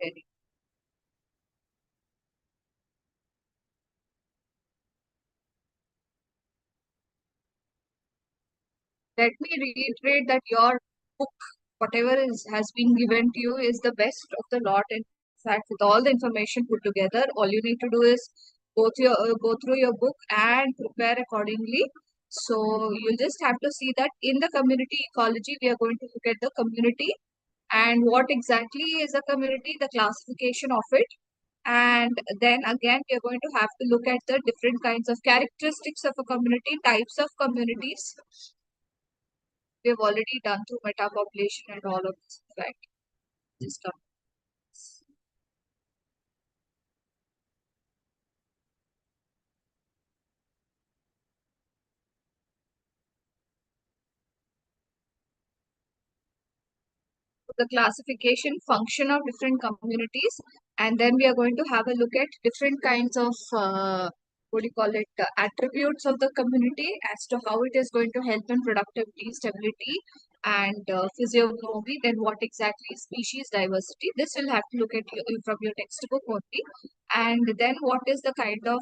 getting. Let me reiterate that your book, whatever has been given to you, is the best of the lot. In fact, with all the information put together, all you need to do is go through your book and prepare accordingly. So you'll just have to see that in the community ecology, we are going to look at the community and what exactly is a community, the classification of it. And then again, we are going to have to look at the different kinds of characteristics of a community, types of communities. We have already done through metapopulation and all of this, right? Just come. The classification function of different communities, and then we are going to have a look at different kinds of what do you call it, attributes of the community as to how it is going to help in productivity, stability, and physiognomy. Then what exactly is species diversity? This will have to look at from your textbook only, and then what is the kind of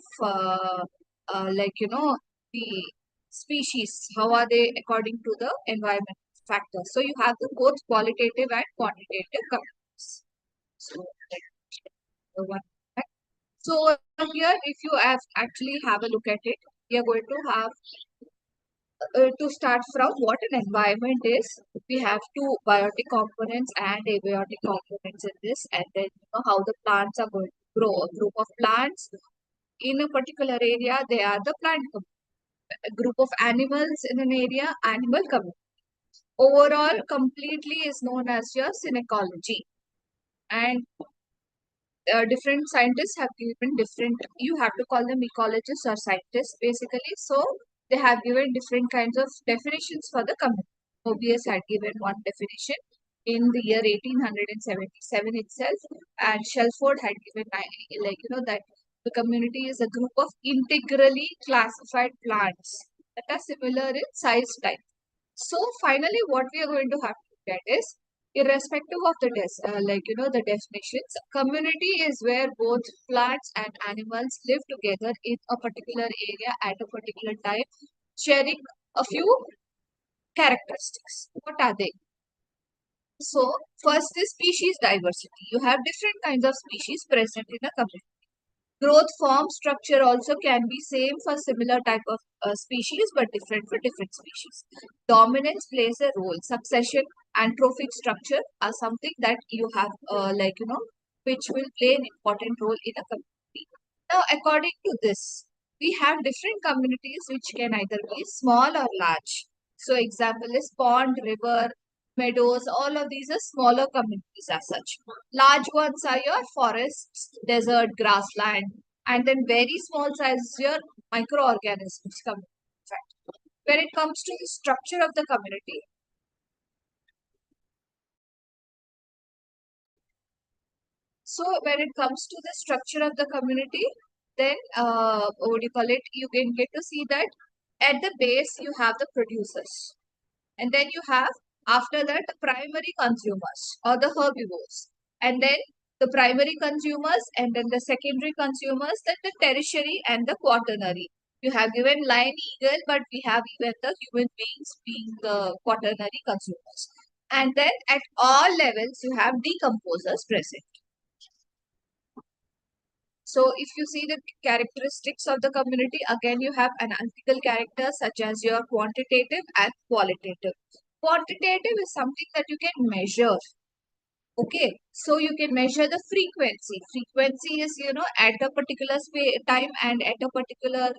like the species, how are they according to the environment factors. So you have the both qualitative and quantitative components. So the one. So here, if you have actually have a look at it, we are going to have to start from what an environment is. We have two biotic components and abiotic components in this, and then how the plants are going to grow. A group of plants in a particular area, they are the plant community. A group of animals in an area, animal community. Overall, completely is known as your synecology. And different scientists have given different, you have to call them ecologists or scientists basically. So they have given different kinds of definitions for the community. Mobius had given one definition in the year 1877 itself, and Shelford had given that the community is a group of integrally classified plants that are similar in size type. So finally, what we are going to have to look at is, irrespective of the the definitions, community is where both plants and animals live together in a particular area at a particular time, sharing a few characteristics. What are they? So first is species diversity. You have different kinds of species present in a community. Growth form structure also can be same for similar type of species but different for different species. Dominance plays a role. Succession and trophic structure are something that you have which will play an important role in a community. Now, according to this, we have different communities which can either be small or large. So, example is pond, river, meadows, all of these are smaller communities as such. Large ones are your forests, desert, grassland, and then very small size is your microorganisms community. In fact, when it comes to the structure of the community, so when it comes to the structure of the community, then what do you call it? You can get to see that at the base you have the producers, and then you have after that primary consumers or the herbivores, and then the primary consumers, and then the secondary consumers, then the tertiary and the quaternary. You have given lion eagle, but we have even the human beings being the quaternary consumers. And then at all levels, you have decomposers present. So if you see the characteristics of the community, again you have analytical characters such as your quantitative and qualitative. Quantitative is something that you can measure. Okay, so you can measure the frequency. Frequency is, at a particular time and at a particular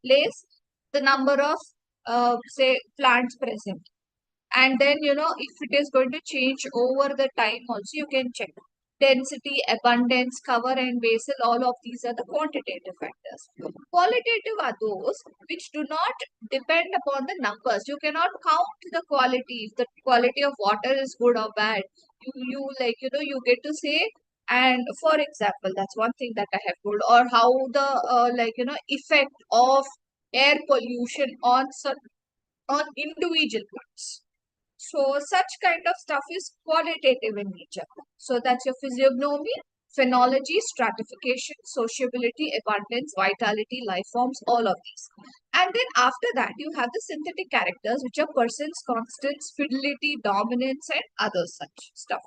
place, the number of, say, plants present. And then, if it is going to change over the time also, you can check density, abundance, cover and basal, all of these are the quantitative factors. Qualitative are those which do not depend upon the numbers. You cannot count the quality. If the quality of water is good or bad, you get to say, and for example, that's one thing that I have told, or how the effect of air pollution on individual plants. So such kind of stuff is qualitative in nature. So that's your physiognomy, phenology, stratification, sociability, abundance, vitality, life forms, all of these. And then after that, you have the synthetic characters, which are persons, constants, fidelity, dominance, and other such stuff.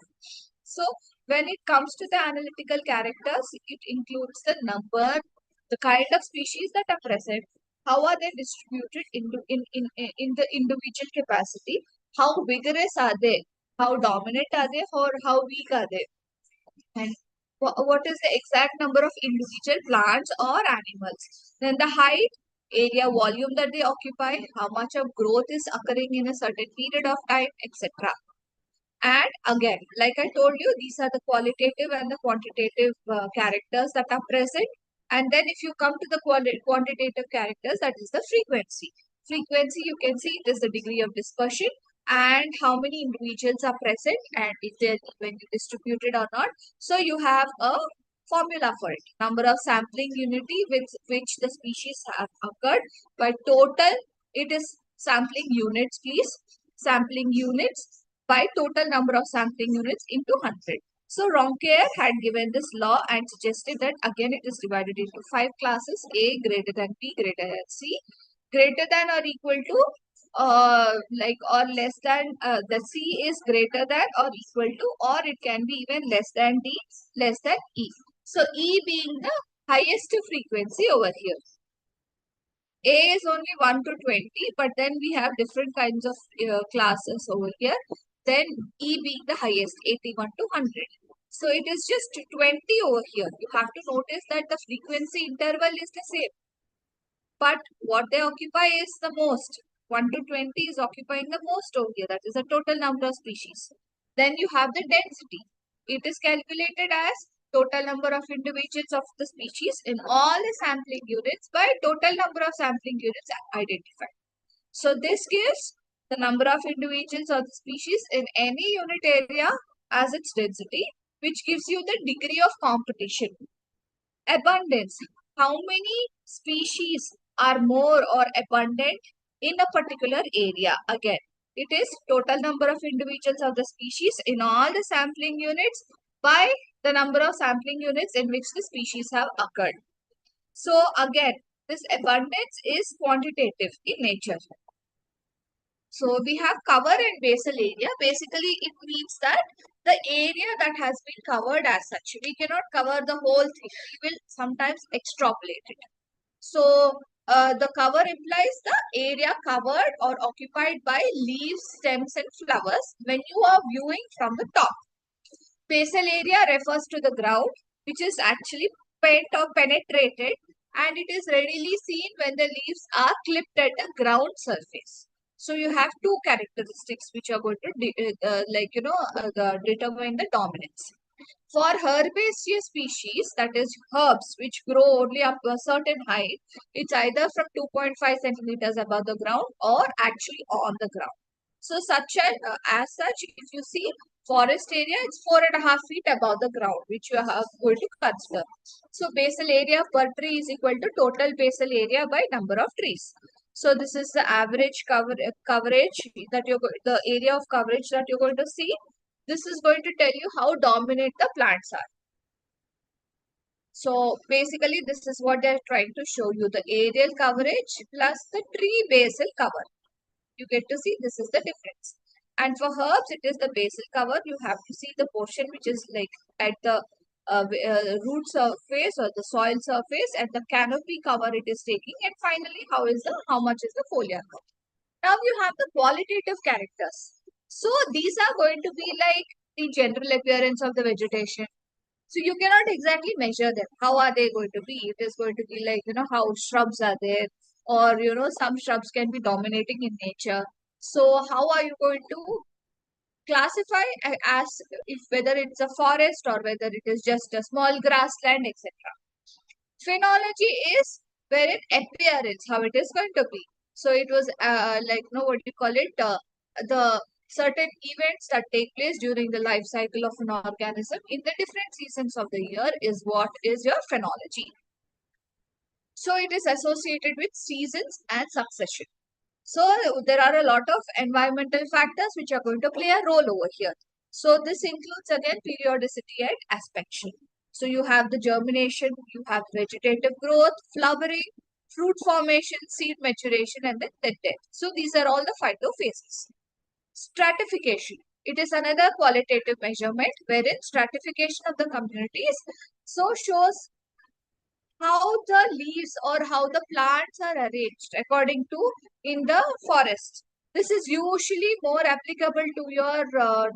So when it comes to the analytical characters, it includes the number, the kind of species that are present, how are they distributed in the individual capacity, how vigorous are they, how dominant are they, or how weak are they, and what is the exact number of individual plants or animals. Then the height, area, volume that they occupy, how much of growth is occurring in a certain period of time, etc. And again, like I told you, these are the qualitative and the quantitative characters that are present. And then if you come to the quantitative characters, that is the frequency. Frequency, you can see it is the degree of dispersion and how many individuals are present and if they are evenly distributed or not. So you have a formula for it. Number of sampling unity with which the species have occurred. But total, it is sampling units, please. Sampling units by total number of sampling units into 100. So Roncaer had given this law and suggested that again it is divided into 5 classes: A greater than B greater than C, greater than or equal to like or less than the C is greater than or equal to, or it can be even less than D, less than E. So E being the highest frequency over here. A is only 1 to 20, but then we have different kinds of classes over here. Then E being the highest, 81 to 100. So it is just 20 over here. You have to notice that the frequency interval is the same. But what they occupy is the most. 1 to 20 is occupying the most over here. That is the total number of species. Then you have the density. It is calculated as total number of individuals of the species in all the sampling units by total number of sampling units identified. So this gives the number of individuals of the species in any unit area as its density, which gives you the degree of competition. Abundance. How many species are more or abundant in a particular area? Again, it is total number of individuals of the species in all the sampling units by the number of sampling units in which the species have occurred. So again, this abundance is quantitative in nature. So we have cover and basal area. Basically, it means that the area that has been covered as such. We cannot cover the whole thing. We will sometimes extrapolate it. So the cover implies the area covered or occupied by leaves, stems and flowers when you are viewing from the top. Basal area refers to the ground, which is actually pent or penetrated, and it is readily seen when the leaves are clipped at the ground surface. So you have two characteristics which are going to determine the dominance. For herbaceous species, that is herbs which grow only up to a certain height, it's either from 2.5 centimeters above the ground or actually on the ground. So as such, if you see forest area, it's 4.5 feet above the ground, which you are going to consider. So basal area per tree is equal to total basal area by number of trees. So this is the average coverage that the area of coverage that you're going to see. This is going to tell you how dominant the plants are. So basically, this is what they're trying to show you, the aerial coverage plus the tree basal cover. You get to see this is the difference. And for herbs, it is the basal cover. You have to see the portion which is like at the root surface or the soil surface, and the canopy cover it is taking. And finally, how much is the foliar cover. Now you have the qualitative characters. So these are going to be like the general appearance of the vegetation. So you cannot exactly measure them. How are they going to be? It is going to be like, how shrubs are there, or, some shrubs can be dominating in nature. So how are you going to classify as if whether it's a forest or whether it is just a small grassland, etc. Phenology is where in appearance, how it is going to be. So it was what do you call it? The certain events that take place during the life cycle of an organism in the different seasons of the year is what is your phenology. So it is associated with seasons and succession. So there are a lot of environmental factors which are going to play a role over here. So this includes again periodicity and aspection. So you have the germination, you have vegetative growth, flowering, fruit formation, seed maturation, and then death. So these are all the phytophases. Stratification. It is another qualitative measurement wherein stratification of the communities so shows how the leaves or how the plants are arranged according to in the forest. This is usually more applicable to your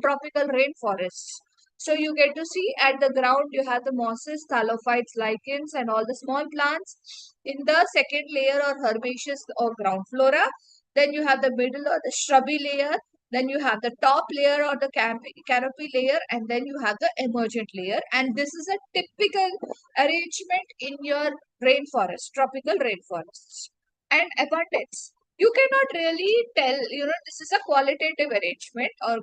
tropical rainforests. So you get to see at the ground you have the mosses, thallophytes, lichens and all the small plants. In the second layer or herbaceous or ground flora, then you have the middle or the shrubby layer, then you have the top layer or the canopy layer, and then you have the emergent layer. And this is a typical arrangement in your rainforest, tropical rainforests. And abundance. You cannot really tell, this is a qualitative arrangement or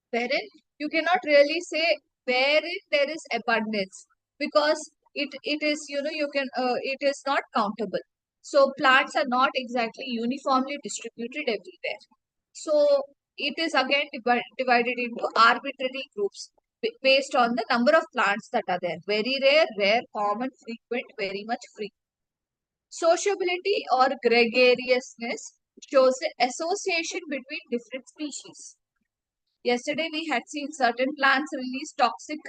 wherein you cannot really say wherein there is abundance because it is, it is not countable. So plants are not exactly uniformly distributed everywhere. So it is again divided into arbitrary groups based on the number of plants that are there. Very rare, rare, common, frequent, very much frequent. Sociability or gregariousness shows the association between different species. Yesterday we had seen certain plants release toxic,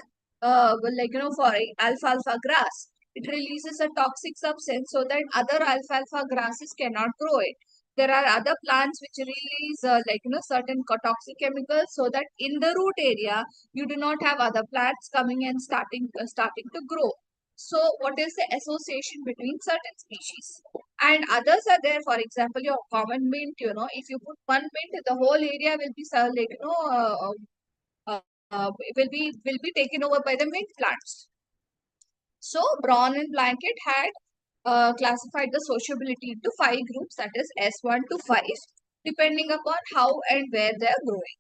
for alfalfa grass. It releases a toxic substance so that other alfalfa grasses cannot grow it. There are other plants which release certain toxic chemicals so that in the root area you do not have other plants coming and starting to grow. So what is the association between certain species? And others are there. For example, your common mint, if you put one mint, the whole area will be will be taken over by the mint plants. So Braun and Blanket had classified the sociability into 5 groups, that is S1 to 5, depending upon how and where they are growing.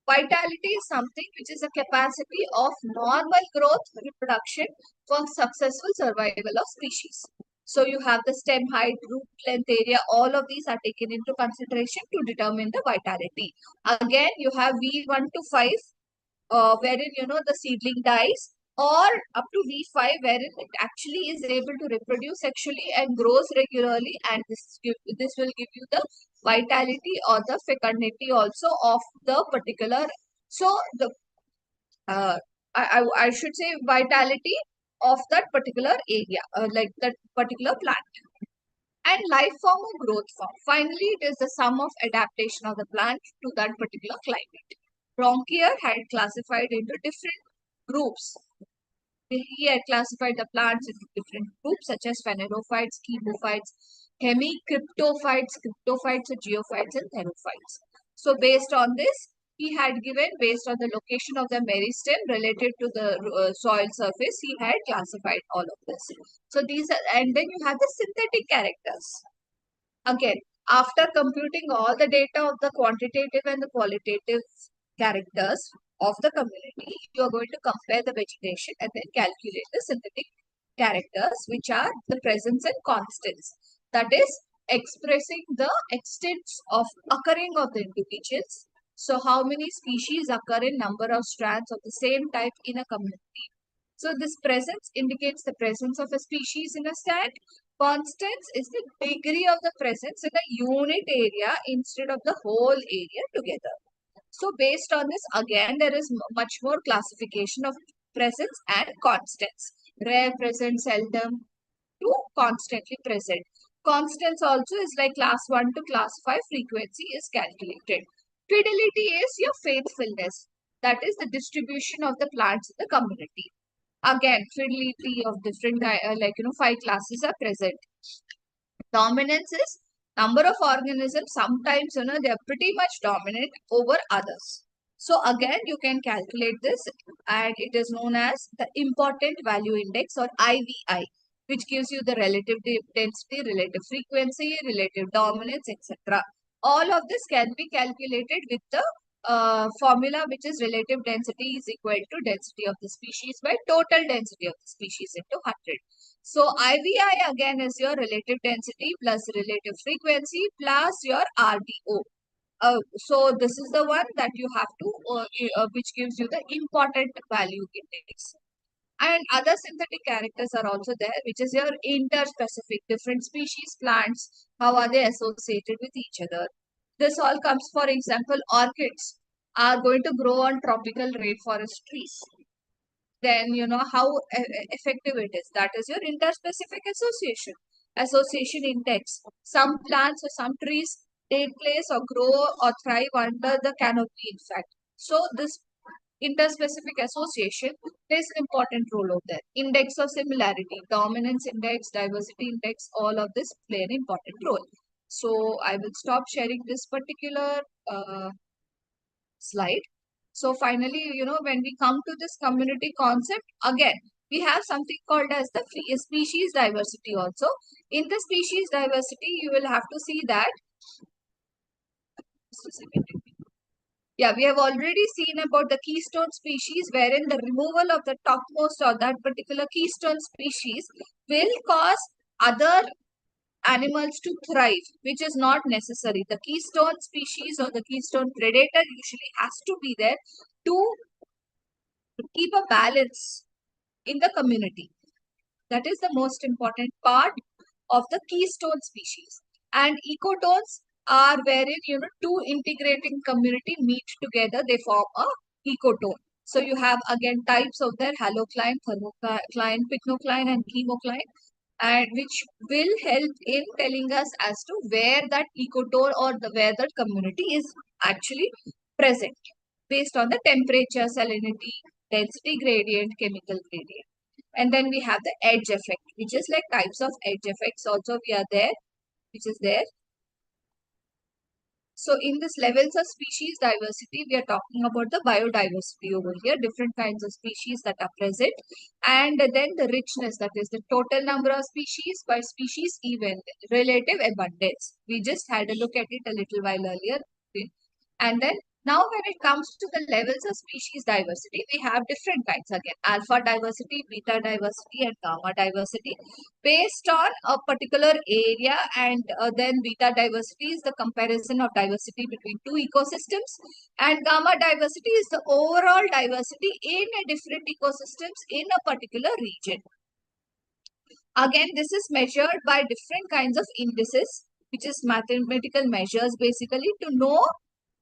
Vitality is something which is a capacity of normal growth, reproduction for successful survival of species. So you have the stem height, root length, area, all of these are taken into consideration to determine the vitality. Again, you have V1 to 5, wherein the seedling dies, or up to V5 wherein it actually is able to reproduce sexually and grows regularly, and this will give you the vitality or the fecundity also of the particular. So the I should say vitality of that particular area, like that particular plant. And life form or growth form. Finally, it is the sum of adaptation of the plant to that particular climate. Bronchier had classified into different groups. He had classified the plants into different groups such as phanerophytes, chemophytes, hemicryptophytes, cryptophytes, geophytes, and therophytes. So based on this, he had given, based on the location of the meristem related to the soil surface, he had classified all of this. So these are, and then you have the synthetic characters. Again, after computing all the data of the quantitative and the qualitative characters of the community, you are going to compare the vegetation and then calculate the synthetic characters, which are the presence and constants. That is expressing the extents of occurring of the individuals. So how many species occur in number of strands of the same type in a community. So this presence indicates the presence of a species in a stand. Constants is the degree of the presence in a unit area instead of the whole area together. So based on this, again, there is much more classification of presence and constants. Rare, present, seldom to constantly present. Constants also is like class 1 to class 5 frequency is calculated. Fidelity is your faithfulness. That is the distribution of the plants in the community. Again, fidelity of different, 5 classes are present. Dominance is number of organisms. Sometimes, they are pretty much dominant over others. So again, you can calculate this, and it is known as the important value index or IVI, which gives you the relative density, relative frequency, relative dominance, etc. All of this can be calculated with the formula which is relative density is equal to density of the species by total density of the species into 100. So IVI again is your relative density plus relative frequency plus your RDO. So this is the one that you have to, which gives you the important value index. And other synthetic characters are also there, which is your interspecific, different species, plants, how are they associated with each other. This all comes, for example, orchids are going to grow on tropical rainforest trees. Then you know how effective it is. That is your interspecific association. Association index. Some plants or some trees take place or grow or thrive under the canopy, in fact. So this interspecific association plays an important role over there. Index of similarity, dominance index, diversity index, all of this play an important role. So I will stop sharing this particular slide. So finally, you know, when we come to this community concept, again, we have something called as the species diversity also. In the species diversity, you will have to see that, just a second. Yeah, we have already seen about the keystone species, wherein the removal of the topmost or that particular keystone species will cause other animals to thrive, which is not necessary. The keystone species or the keystone predator usually has to be there to keep a balance in the community. That is the most important part of the keystone species. And ecotones are wherein, you know, two integrating community meet together, they form a ecotone. So you have again types of their halocline, thermocline, pycnocline and chemocline, and which will help in telling us as to where that ecotone or where that community is actually present based on the temperature, salinity, density gradient, chemical gradient. And then we have the edge effect, which is like types of edge effects also we are there, which is there. So in this levels of species diversity, we are talking about the biodiversity over here, different kinds of species that are present. And then the richness, that is the total number of species by species, even relative abundance. We just had a look at it a little while earlier. And then now when it comes to the levels of species diversity, we have different kinds again, alpha diversity, beta diversity and gamma diversity based on a particular area, and then beta diversity is the comparison of diversity between two ecosystems, and gamma diversity is the overall diversity in a different ecosystems in a particular region. Again, this is measured by different kinds of indices, which is mathematical measures basically to know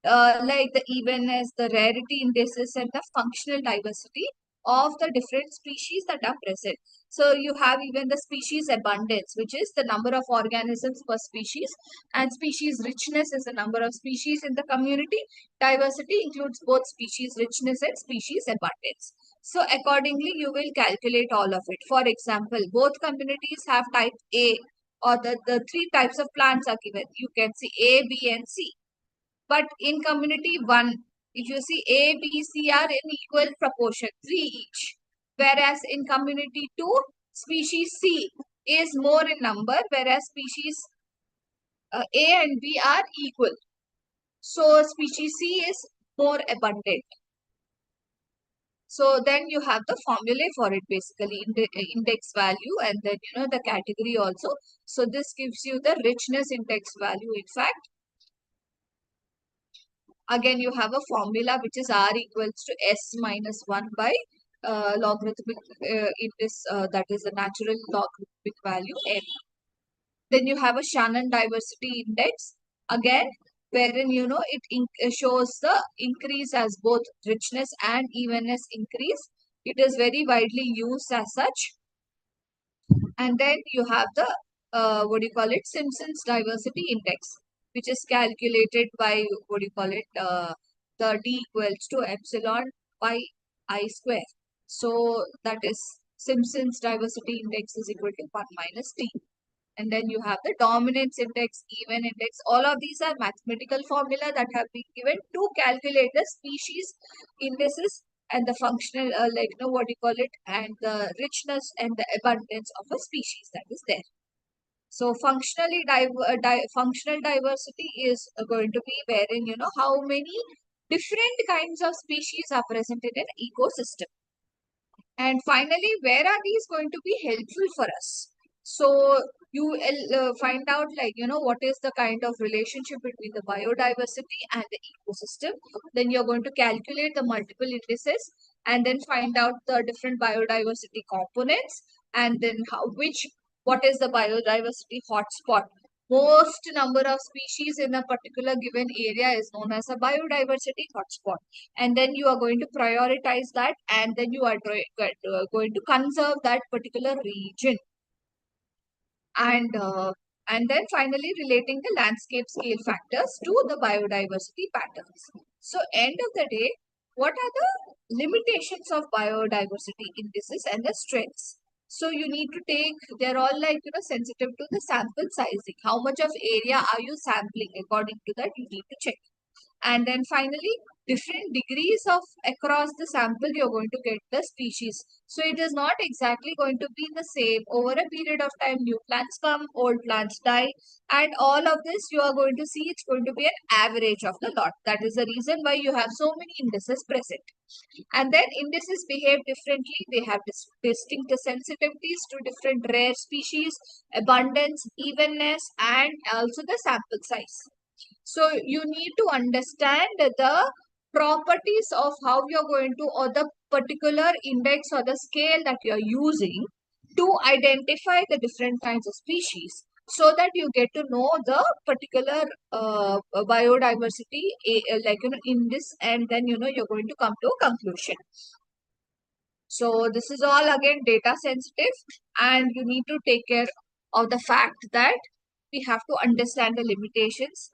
like the evenness, the rarity indices, and the functional diversity of the different species that are present. So you have even the species abundance, which is the number of organisms per species, and species richness is the number of species in the community. Diversity includes both species richness and species abundance. So accordingly, you will calculate all of it. For example, both communities have type A, or the three types of plants are given. You can see A, B, and C. But in community 1, if you see A, B, C are in equal proportion, 3 each. Whereas in community 2, species C is more in number, whereas species A and B are equal. So species C is more abundant. So then you have the formulae for it, basically index value, and then you know the category also. So this gives you the richness index value, in fact. Again, you have a formula which is R equals to S minus 1 by logarithmic index, that is a natural logarithmic value N. Then you have a Shannon diversity index. Again, wherein you know it shows the increase as both richness and evenness increase. It is very widely used as such. And then you have the, what do you call it, Simpson's diversity index, which is calculated by, what do you call it, the D equals to epsilon by I square. So that is Simpson's diversity index is equal to 1 minus T. And then you have the dominance index, even index. All of these are mathematical formula that have been given to calculate the species indices and the functional, like, you know, what do you call it, and the richness and the abundance of a species that is there. So functional diversity is going to be wherein, you know, how many different kinds of species are present in an ecosystem. And finally, where are these going to be helpful for us? So you will find out, like, what is the kind of relationship between the biodiversity and the ecosystem. Then you're going to calculate the multiple indices and then find out the different biodiversity components, and then what is the biodiversity hotspot. Most number of species in a particular given area is known as a biodiversity hotspot, and then you are going to prioritize that, and then you are going to conserve that particular region, and then finally relating the landscape scale factors to the biodiversity patterns. So end of the day, what are the limitations of biodiversity indices and the strengths? So you need to take, they're all like, sensitive to the sample sizing. How much of area are you sampling? According to that, you need to check. And then finally, different degrees of across the sample, you're going to get the species. So it is not exactly going to be the same. Over a period of time, new plants come, old plants die. And all of this, you are going to see it's going to be an average of the lot. That is the reason why you have so many indices present. And then indices behave differently. They have distinct sensitivities to different rare species, abundance, evenness, and also the sample size. So you need to understand the properties of how you're going to, or the particular index or the scale that you're using to identify the different kinds of species, so that you get to know the particular biodiversity in this, and then you're going to come to a conclusion. So this is all again data sensitive, and you need to take care of the fact that we have to understand the limitations,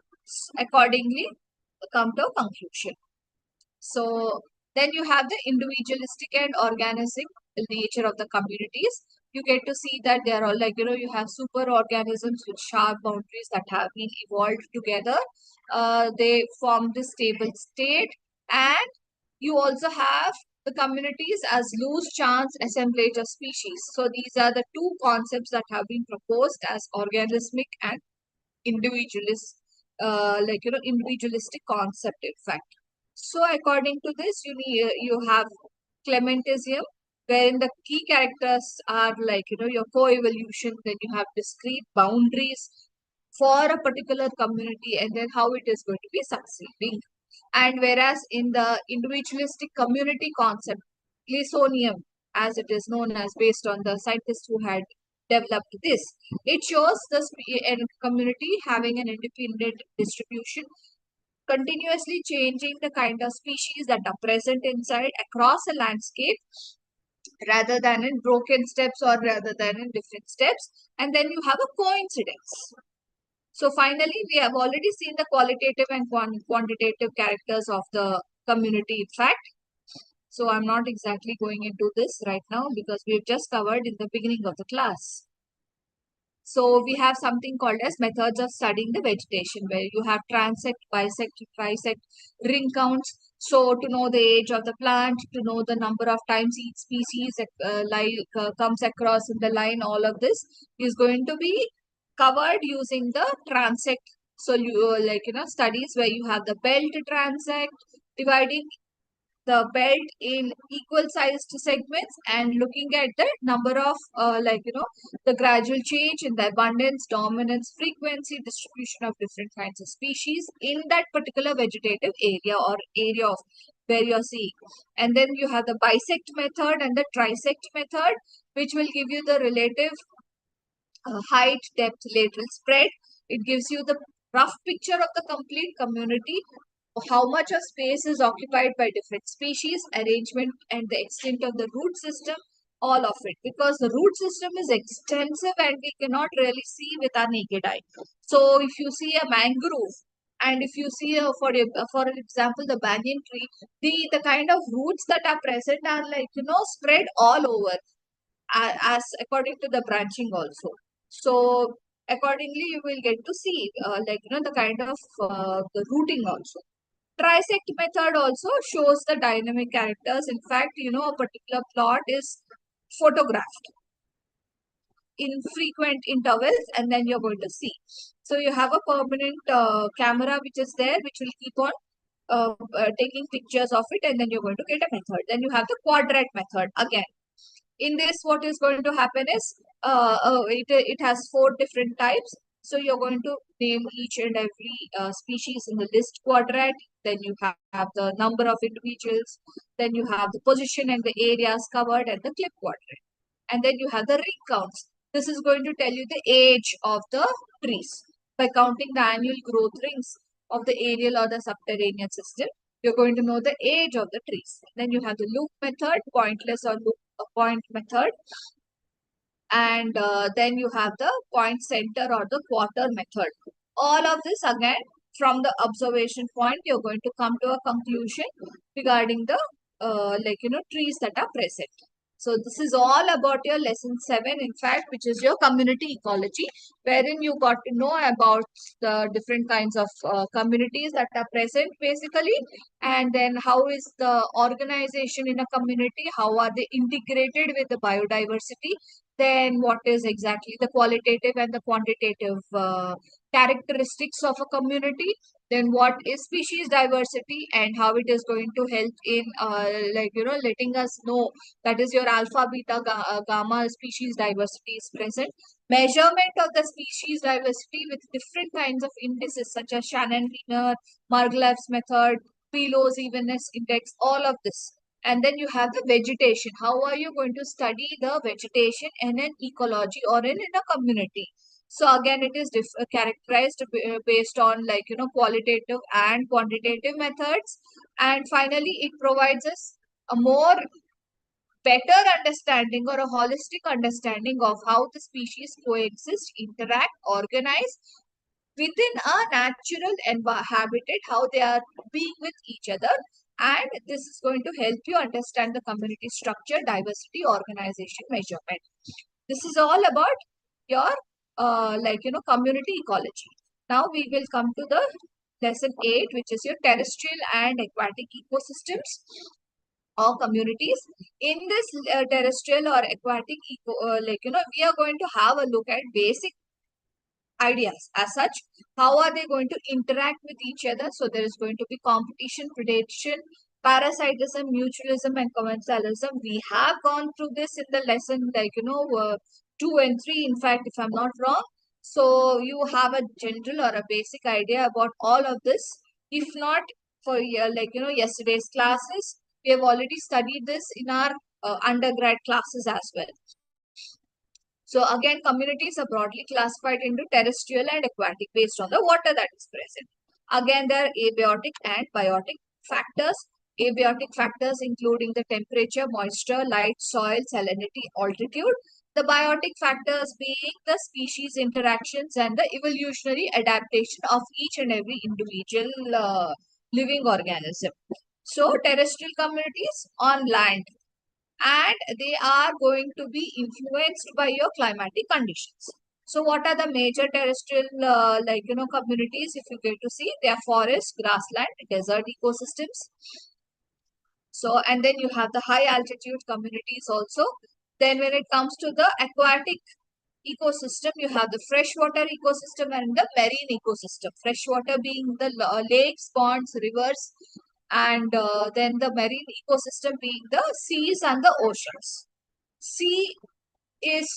accordingly come to a conclusion. So then you have the individualistic and organism nature of the communities. You get to see that they are all like, you have super organisms with sharp boundaries that have been evolved together. They form this stable state, and you also have the communities as loose chance assemblage of species. So these are the two concepts that have been proposed as organismic and individualist, individualistic concept, in fact. So according to this, you have clementism, wherein the key characters are like, your co-evolution, then you have discrete boundaries for a particular community, and then how it is going to be succeeding. And whereas in the individualistic community concept, Glisonium, as it is known as, based on the scientists who had developed this, it shows the community having an independent distribution, continuously changing the kind of species that are present inside across a landscape, rather than in broken steps or rather than in different steps. And then you have a coincidence. So finally, we have already seen the qualitative and quantitative characters of the community, in fact. So I'm not exactly going into this right now because we've just covered in the beginning of the class. So we have something called as methods of studying the vegetation, where you have transect, bisect, trisect, ring counts. So to know the age of the plant, to know the number of times each species comes across in the line, all of this is going to be covered using the transect. So you studies where you have the belt transect, dividing the belt in equal sized segments and looking at the number of the gradual change in the abundance, dominance, frequency, distribution of different kinds of species in that particular vegetative area or area of where you're seeing. And then you have the bisect method and the trisect method, which will give you the relative height, depth, lateral spread. It gives you the rough picture of the complete community, how much of space is occupied by different species, arrangement, and the extent of the root system, all of it. Because the root system is extensive and we cannot really see with our naked eye. So if you see a mangrove, and if you see, for example, the banyan tree, the kind of roots that are present are like, spread all over, as according to the branching also. So accordingly, you will get to see the kind of the rooting also. Trisect method also shows the dynamic characters. In fact, a particular plot is photographed in frequent intervals, and then you're going to see. So you have a permanent camera which is there, which will keep on taking pictures of it, and then you're going to get a method. Then you have the quadrat method again. In this, what is going to happen is it has four different types. So you're going to name each and every species in the list quadrat. Then you have the number of individuals. Then you have the position and the areas covered and the clip quadrant. And then you have the ring counts. This is going to tell you the age of the trees. By counting the annual growth rings of the aerial or the subterranean system, you're going to know the age of the trees. Then you have the loop method, pointless or loop point method, and then you have the point center or the quarter method. All of this again, from the observation point, you're going to come to a conclusion regarding the trees that are present. So this is all about your lesson 7, in fact, which is your community ecology, wherein you got to know about the different kinds of communities that are present basically, and then how is the organization in a community, how are they integrated with the biodiversity, then what is exactly the qualitative and the quantitative characteristics of a community, then what is species diversity and how it is going to help in letting us know that is your alpha beta gamma species diversity is present, measurement of the species diversity with different kinds of indices such as Shannon-Wiener, Margolef's method, Pilow's evenness index, all of this. And then you have the vegetation. How are you going to study the vegetation in an ecology or in a community? So again, it is characterized based on qualitative and quantitative methods. And finally, it provides us a more better understanding or a holistic understanding of how the species coexist, interact, organize within a natural habitat, how they are being with each other. And this is going to help you understand the community structure, diversity, organization, measurement. This is all about your community ecology. Now we will come to the lesson 8, which is your terrestrial and aquatic ecosystems or communities. In this terrestrial or aquatic we are going to have a look at basic ideas as such. How are they going to interact with each other? So there is going to be competition, predation, parasitism, mutualism, and commensalism. We have gone through this in the lesson 2 and 3, in fact, if I'm not wrong. So you have a general or a basic idea about all of this. If not, for yesterday's classes, we have already studied this in our undergrad classes as well. So again, communities are broadly classified into terrestrial and aquatic based on the water that is present. Again, there are abiotic and biotic factors. Abiotic factors including the temperature, moisture, light, soil, salinity, altitude. The biotic factors being the species interactions and the evolutionary adaptation of each and every individual living organism. So terrestrial communities on land, and they are going to be influenced by your climatic conditions. So what are the major terrestrial communities? If you get to see, they are forest, grassland, desert ecosystems. So and then you have the high altitude communities also. Then when it comes to the aquatic ecosystem, you have the freshwater ecosystem and the marine ecosystem. Freshwater being the lakes, ponds, rivers, and then the marine ecosystem being the seas and the oceans. Sea is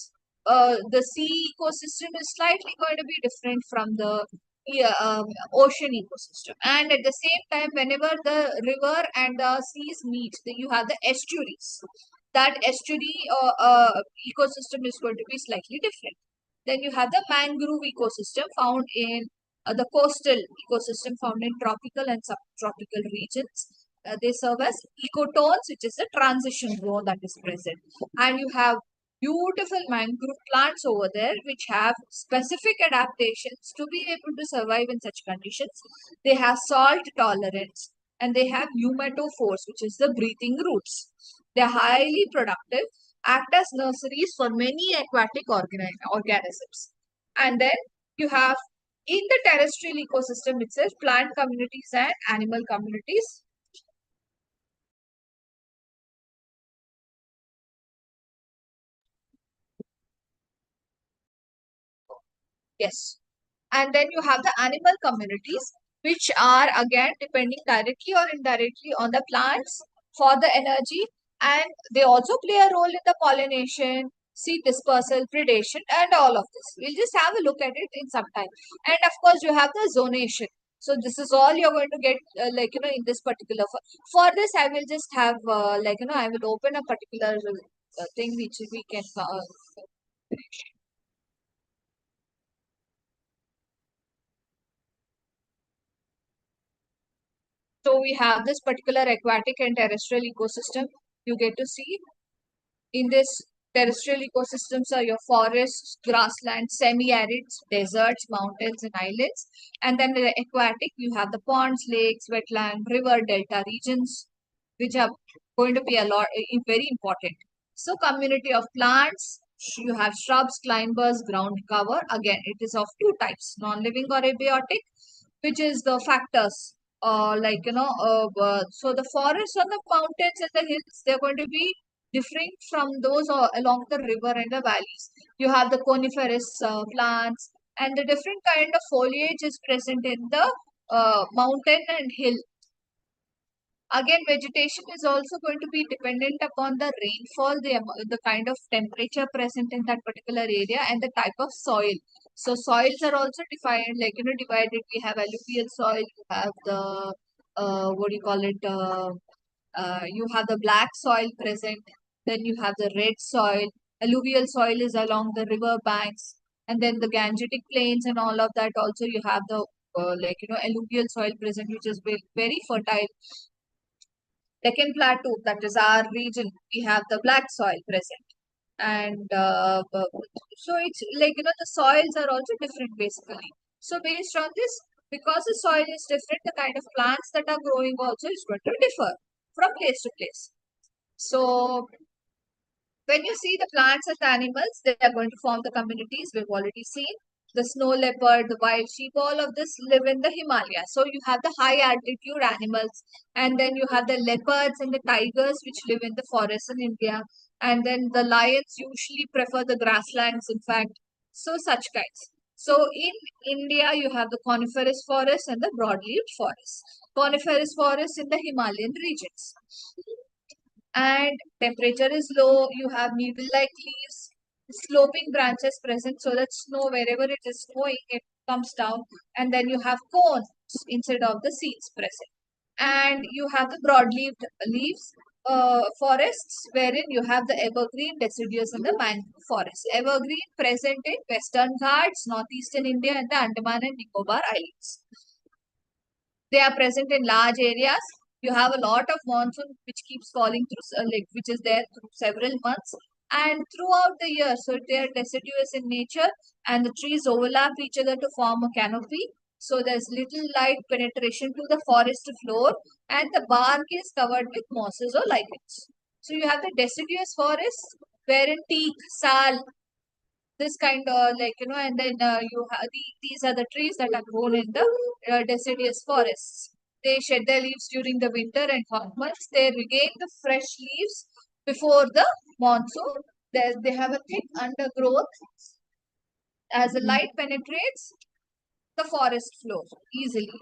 the sea ecosystem is slightly going to be different from the ocean ecosystem. And at the same time, whenever the river and the seas meet, then you have the estuaries. That estuary ecosystem is going to be slightly different. Then you have the mangrove ecosystem found in the coastal ecosystem found in tropical and subtropical regions. They serve as ecotones, which is a transition zone that is present. And you have beautiful mangrove plants over there which have specific adaptations to be able to survive in such conditions. They have salt tolerance and they have pneumatophores, which is the breathing roots. They are highly productive, act as nurseries for many aquatic organisms. And then you have in the terrestrial ecosystem itself, plant communities and animal communities. Yes. And then you have the animal communities, which are again depending directly or indirectly on the plants for the energy, and they also play a role in the pollination, seed dispersal, predation, and all of this. We'll just have a look at it in some time. And of course, you have the zonation. So this is all you're going to get, in this particular. For this, I will just have, I will open a particular thing which we can. So we have this particular aquatic and terrestrial ecosystem. You get to see in this terrestrial ecosystems are your forests, grasslands, semi-arids, deserts, mountains, and islands. And then the aquatic, you have the ponds, lakes, wetland, river, delta regions, which are going to be a lot very important. So community of plants, you have shrubs, climbers, ground cover. Again, it is of two types, non-living or abiotic, which is the factors. So the forests on the mountains and the hills, they're going to be different from those along the river and the valleys. You have the coniferous plants, and the different kind of foliage is present in the mountain and hill. Again, vegetation is also going to be dependent upon the rainfall, the kind of temperature present in that particular area, and the type of soil. So soils are also defined, divided. We have alluvial soil, you have the, what do you call it, you have the black soil present, then you have the red soil. Alluvial soil is along the river banks, and then the Gangetic plains and all of that. Also, you have the, alluvial soil present, which is very fertile. Deccan Plateau, that is our region, we have the black soil present. And so it's the soils are also different basically. So based on this, because the soil is different, the kind of plants that are growing also is going to differ from place to place. So when you see the plants and the animals, they are going to form the communities. We've already seen the snow leopard, the wild sheep, all of this live in the Himalayas. So you have the high altitude animals, and then you have the leopards and the tigers which live in the forests in India. And then the lions usually prefer the grasslands, in fact. So such kinds. So in India, you have the coniferous forests and the broadleaf forests. Coniferous forests in the Himalayan regions, and temperature is low. You have needle-like leaves, sloping branches present so that snow, wherever it is snowing, it comes down, and then you have cones instead of the seeds present. And you have the broad-leaved leaves forests, wherein you have the evergreen deciduous and the mangrove forest. Evergreen present in Western Ghats, Northeastern India, and the Andaman and Nicobar Islands. They are present in large areas. You have a lot of monsoon which keeps falling through, which is there through several months and throughout the year. So they are deciduous in nature, and the trees overlap each other to form a canopy. So there's little light penetration to the forest floor, and the bark is covered with mosses or lichens. So you have the deciduous forests wherein teak, sal, this kind of and then you have these are the trees that are grown in the deciduous forests. They shed their leaves during the winter and hot months. They regain the fresh leaves before the monsoon. They have a thick undergrowth. As the light penetrates, the forest floors easily.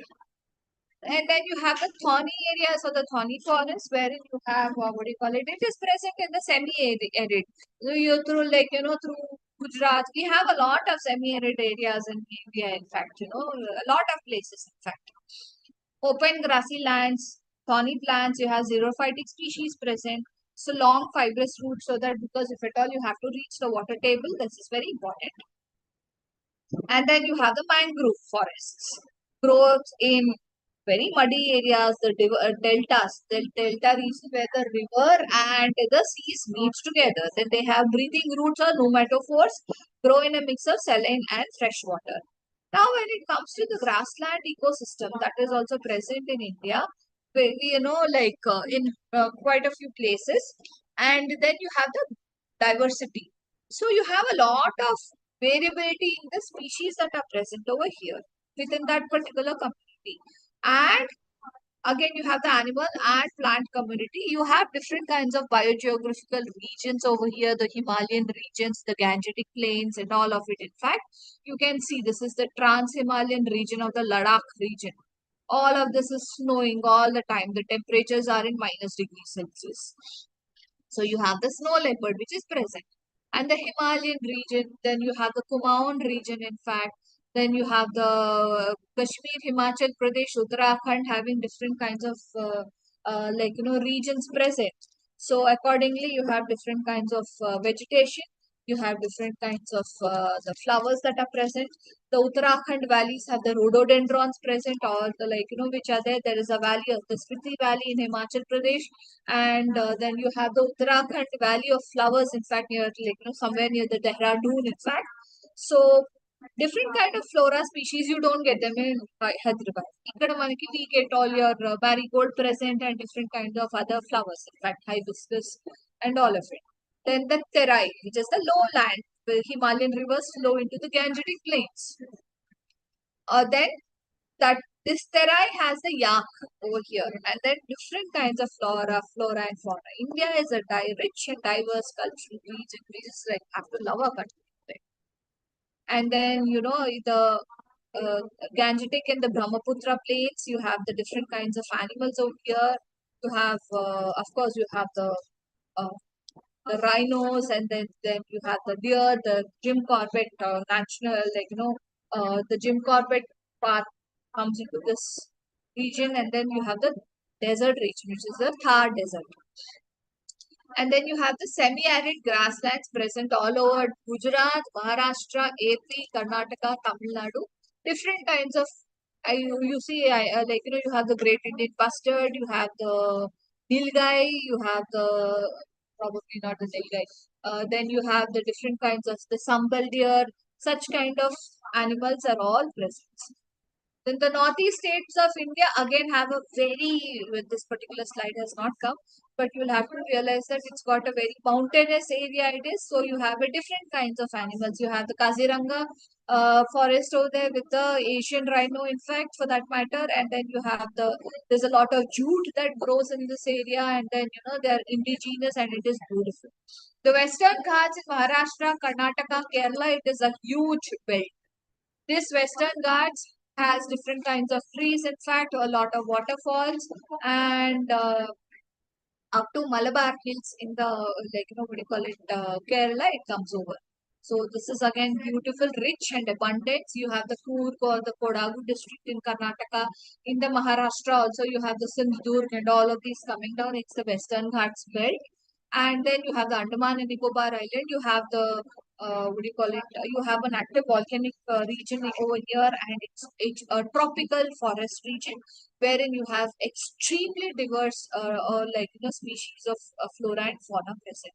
And then you have the thorny areas or the thorny forest wherein you have, what do you call it? It is present in the semi-arid. So you through through Gujarat, we have a lot of semi-arid areas in India, in fact, a lot of places, in fact. Open grassy lands, thorny plants, you have xerophytic species present. So long fibrous roots, so that because if at all you have to reach the water table, this is very important. And then you have the mangrove forests, growth in very muddy areas, the deltas, the delta region where the river and the seas meet together. Then they have breathing roots or pneumatophores, grow in a mix of saline and fresh water. Now, when it comes to the grassland ecosystem that is also present in India, in quite a few places, and then you have the diversity. So you have a lot of variability in the species that are present over here within that particular community. And again, you have the animal and plant community. You have different kinds of biogeographical regions over here, the Himalayan regions, the Gangetic plains, and all of it. In fact, you can see this is the Trans-Himalayan region of the Ladakh region. All of this is snowing all the time. The temperatures are in -degrees Celsius. So you have the snow leopard, which is present. And the Himalayan region, then you have the Kumaon region, in fact. Then you have the Kashmir, Himachal Pradesh, Uttarakhand having different kinds of regions present. So accordingly, you have different kinds of vegetation. You have different kinds of the flowers that are present. The Uttarakhand valleys have the rhododendrons present, or the which are there. There is a valley of the Spiti Valley in Himachal Pradesh, and then you have the Uttarakhand Valley of Flowers, in fact, near somewhere near the Dehradun, in fact. So different kind of flora species you don't get them in Hyderabad. Ikkada manaki we get all your marigold present and different kinds of other flowers, in fact hibiscus and all of it. Then the Terai, which is the lowland, the Himalayan rivers flow into the Gangetic plains. Then that this terai has the yak over here, and then different kinds of flora and fauna. India is a rich and diverse cultural region. We just have to love our country. Right? And then the uh, Gangetic and the Brahmaputra plains. You have the different kinds of animals over here. You have, of course, you have uh, the rhinos, and then you have the deer, the Jim Corbett national, the Jim Corbett Park comes into this region, and then you have the desert region, which is the Thar Desert. And then you have the semi-arid grasslands present all over Gujarat, Maharashtra, AP, Karnataka, Tamil Nadu. Different kinds of, you see, you have the Great Indian Bustard, you have the nilgai, you have the, probably not the nilgai. Then you have the different kinds of the sambal deer. Such kind of animals are all present. Then the northeast states of India again have a with this particular slide has not come, but you'll have to realize that it's got a very mountainous area it is. So you have a different kinds of animals. You have the Kaziranga forest over there with the Asian rhino, in fact, for that matter. And then you have there's a lot of jute that grows in this area, and then they're indigenous and it is beautiful. The Western Ghats in Maharashtra, Karnataka, Kerala, it is a huge belt. This Western Ghats has different kinds of trees, in fact, a lot of waterfalls, and up to Malabar Hills in the, what do you call it, Kerala, it comes over. So this is again beautiful, rich and abundant. You have the Coorg or the Kodagu district in Karnataka. In the Maharashtra also you have the Sindhudurg and all of these coming down. It's the Western Ghats belt. And then you have the Andaman and Nicobar Island. You have the what do you call it? You have an active volcanic region over here, and it's a tropical forest region wherein you have extremely diverse species of flora and fauna present.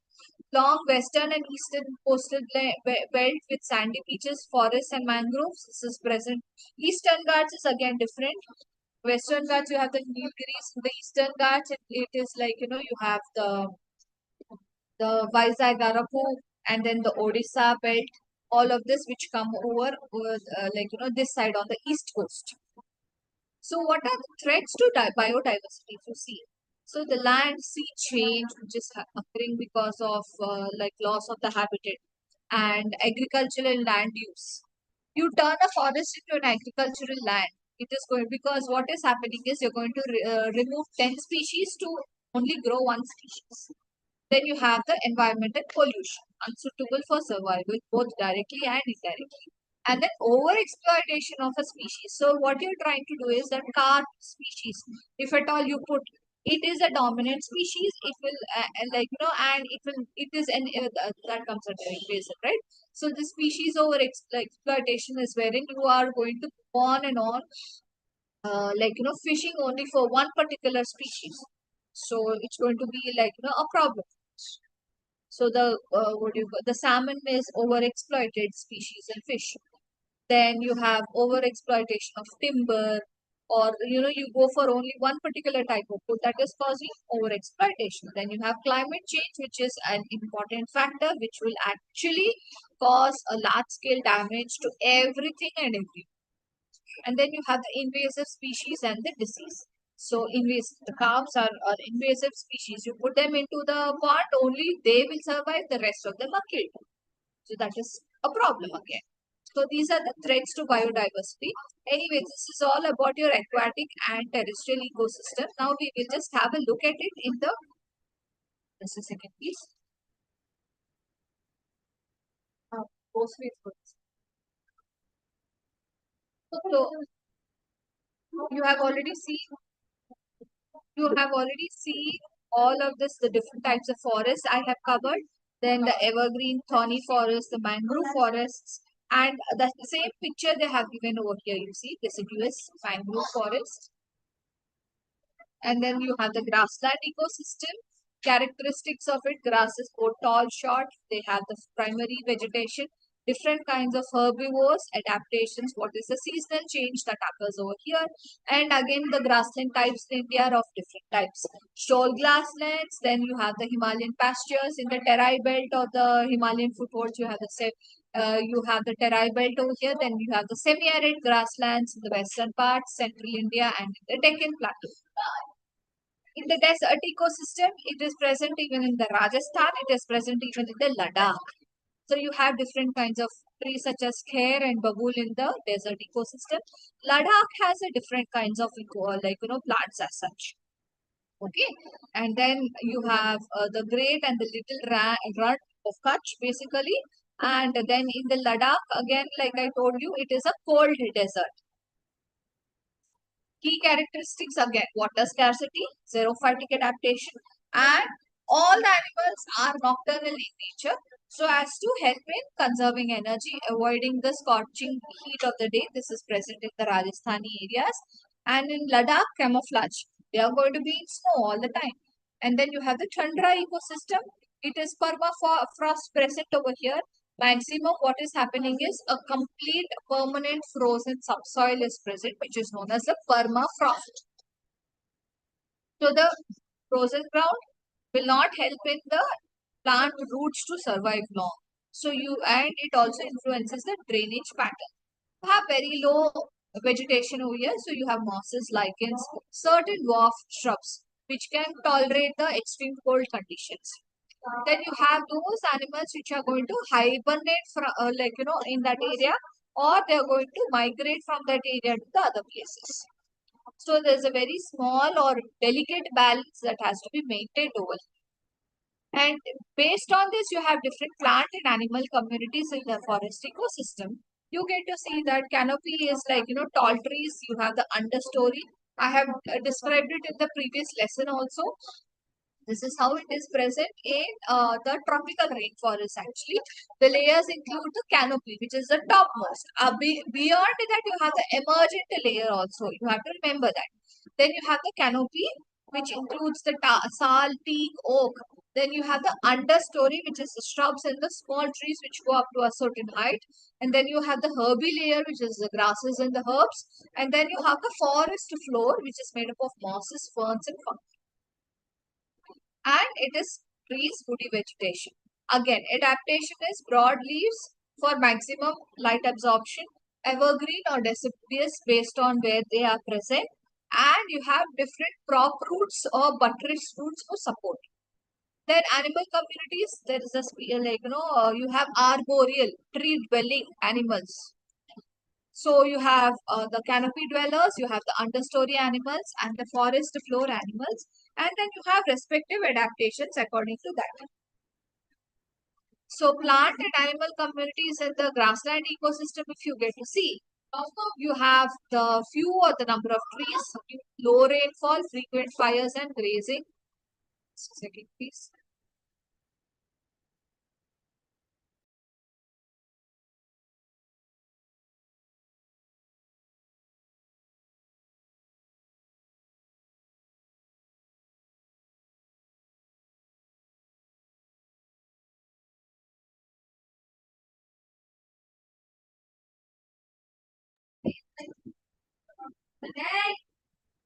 Long western and eastern coastal belt with sandy beaches, forests, and mangroves. This is present. Eastern Ghats is again different. Western Ghats, you have the Nilgiris. In the Eastern Ghats, it is you have the Vizag, Araku, and then the Odisha belt. All of this which come over this side on the east coast. So what are the threats to biodiversity if you see? So the land sea change which is occurring because of loss of the habitat and agricultural land use. You turn a forest into an agricultural land. It is going because what is happening is you're going to remove 10 species to only grow one species. Then you have the environmental pollution, unsuitable for survival, both directly and indirectly. And then over-exploitation of a species. So what you're trying to do is that carp species, if at all you put, it is a dominant species, it will, and it is that comes under invasive, right? So the species over-exploitation is wherein you are going to go on and on, fishing only for one particular species. So it's going to be a problem. So the salmon is overexploited species and fish. Then you have overexploitation of timber, or you go for only one particular type of food that is causing overexploitation. Then you have climate change, which is an important factor, which will actually cause a large scale damage to everything and everything. And then you have the invasive species and the disease. So the calves are invasive species. You put them into the pond, only they will survive. The rest of them are killed. So that is a problem again. So these are the threats to biodiversity. Anyway, this is all about your aquatic and terrestrial ecosystem. Now we will just have a look at it in the, just a second please. Post with first. So you have already seen all of this, the different types of forests I have covered. Then the evergreen thorny forest, the mangrove forests, and the same picture they have given over here. You see deciduous mangrove forest. And then you have the grassland ecosystem. Characteristics of it, grass is both tall, short. They have the primary vegetation, different kinds of herbivores, adaptations, what is the seasonal change that occurs over here. And again, the grassland types in India are of different types. Shoal grasslands, then you have the Himalayan pastures in the Terai belt or the Himalayan foothills. You have the Terai belt over here. Then you have the semi-arid grasslands in the western parts, central India, and the Deccan Plateau. In the desert ecosystem, it is present even in the Rajasthan, it is present even in the Ladakh. So you have different kinds of trees such as kher and babul in the desert ecosystem. Ladakh has a different kinds of plants as such. Okay, and then you have the great and the little run of Kutch basically. And then in the Ladakh, again, like I told you, it is a cold desert. Key characteristics again, water scarcity, xerophytic adaptation, and all the animals are nocturnal in nature so as to help in conserving energy, avoiding the scorching heat of the day. This is present in the Rajasthani areas. And in Ladakh, camouflage. They are going to be in snow all the time. And then you have the tundra ecosystem. It is permafrost present over here. Maximum what is happening is a complete permanent frozen subsoil is present, which is known as the permafrost. So the frozen ground will not help in the plant roots to survive long. And it also influences the drainage pattern. You have very low vegetation over here. So you have mosses, lichens, certain dwarf shrubs, which can tolerate the extreme cold conditions. Then you have those animals which are going to hibernate from, in that area, or they are going to migrate from that area to the other places. So there's a very small or delicate balance that has to be maintained over here. And based on this, you have different plant and animal communities in the forest ecosystem. You get to see that canopy is tall trees. You have the understory. I have described it in the previous lesson also. This is how it is present in the tropical rainforest actually. The layers include the canopy, which is the topmost. Beyond that, you have the emergent layer also. You have to remember that. Then you have the canopy, which includes the sal, teak, oak. Then you have the understory, which is the shrubs and the small trees which go up to a certain height. And then you have the herby layer, which is the grasses and the herbs. And then you have the forest floor, which is made up of mosses, ferns, and fungi. And it is trees, woody vegetation. Again, adaptation is broad leaves for maximum light absorption, evergreen or deciduous based on where they are present, and you have different prop roots or buttress roots for support. Then animal communities, there is you have arboreal, tree dwelling animals. So you have the canopy dwellers, you have the understory animals and the forest floor animals, and then you have respective adaptations according to that. So plant and animal communities in the grassland ecosystem, if you get to see, you have the few or the number of trees, low rainfall, frequent fires and grazing. Second, please.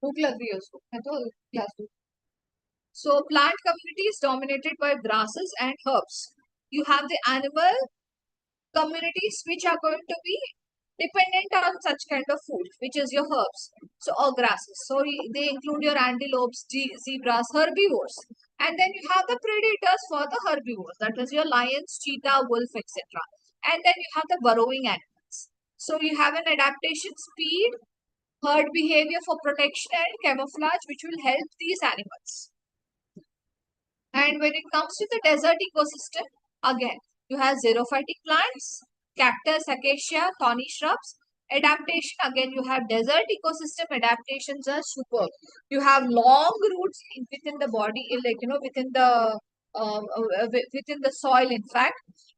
भूख लग रही है उसको मैं तो class में So plant community is dominated by grasses and herbs. You have the animal communities which are going to be dependent on such kind of food, which is your herbs. So or grasses. So they include your antelopes, zebras, herbivores. And then you have the predators for the herbivores. That is your lions, cheetah, wolf, etc. And then you have the burrowing animals. So you have an adaptation speed, herd behavior for protection and camouflage, which will help these animals. And when it comes to the desert ecosystem, again, you have xerophytic plants, cactus, acacia, thorny shrubs. Adaptation, again, you have desert ecosystem adaptations are superb. You have long roots within the body, like, within the within the soil, in fact.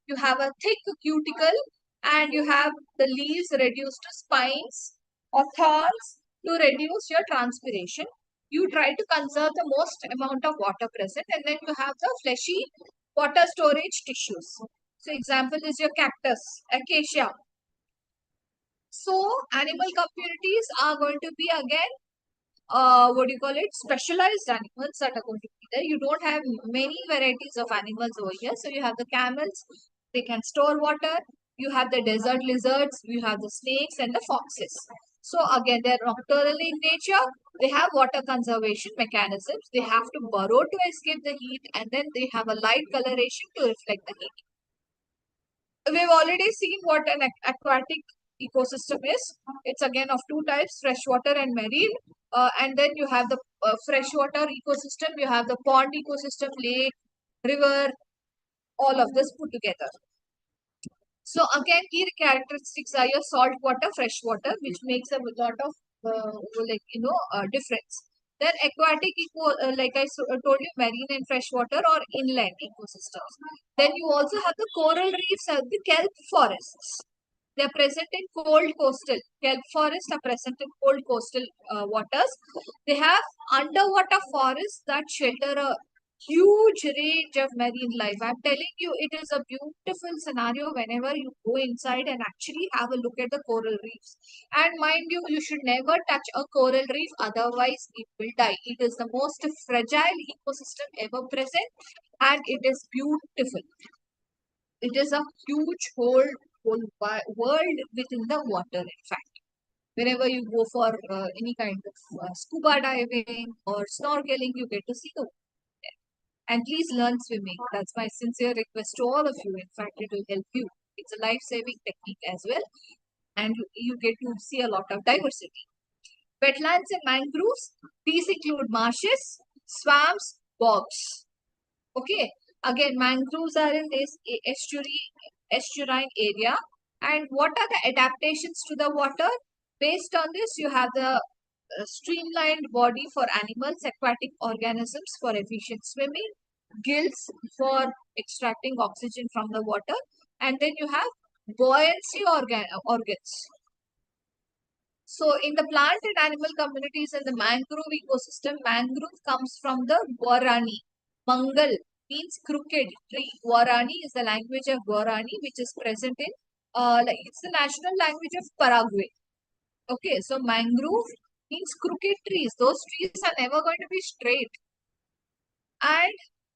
You have a thick cuticle and you have the leaves reduced to spines or thorns to reduce your transpiration. You try to conserve the most amount of water present, and then you have the fleshy water storage tissues. So example is your cactus, acacia. So animal communities are going to be again, what do you call it, specialized animals that are going to be there. You don't have many varieties of animals over here. So you have the camels, they can store water. You have the desert lizards, you have the snakes and the foxes. So again, they're nocturnal in nature. They have water conservation mechanisms. They have to burrow to escape the heat, and then they have a light coloration to reflect the heat. We've already seen what an aquatic ecosystem is. It's again of two types, freshwater and marine. And then you have the freshwater ecosystem, you have the pond ecosystem, lake, river, all of this put together. So again, key characteristics are your salt water, fresh water, which makes a lot of difference. Then aquatic told you, marine and freshwater or inland ecosystems. Then you also have the coral reefs and the kelp forests. They are present in cold coastal. Kelp forests are present in cold coastal waters. They have underwater forests that shelter a huge range of marine life. I'm telling you, it is a beautiful scenario whenever you go inside and actually have a look at the coral reefs. And mind you, you should never touch a coral reef, otherwise it will die. It is the most fragile ecosystem ever present, and it is beautiful. It is a huge world within the water, in fact. Whenever you go for any kind of scuba diving or snorkeling, you get to see the water. And please learn swimming. That's my sincere request to all of you. In fact, it will help you. It's a life-saving technique as well. And you get to see a lot of diversity. Wetlands and mangroves, these include marshes, swamps, bogs. Okay. Again, mangroves are in this estuarine area. And what are the adaptations to the water? Based on this, you have the streamlined body for animals, aquatic organisms for efficient swimming, gills for extracting oxygen from the water, and then you have buoyancy organs. So in the plant and animal communities in the mangrove ecosystem, mangrove comes from the Guarani. Mangal means crooked tree. Guarani is the language of Guarani, which is present in, it's the national language of Paraguay. Okay, so mangrove means crooked trees. Those trees are never going to be straight. And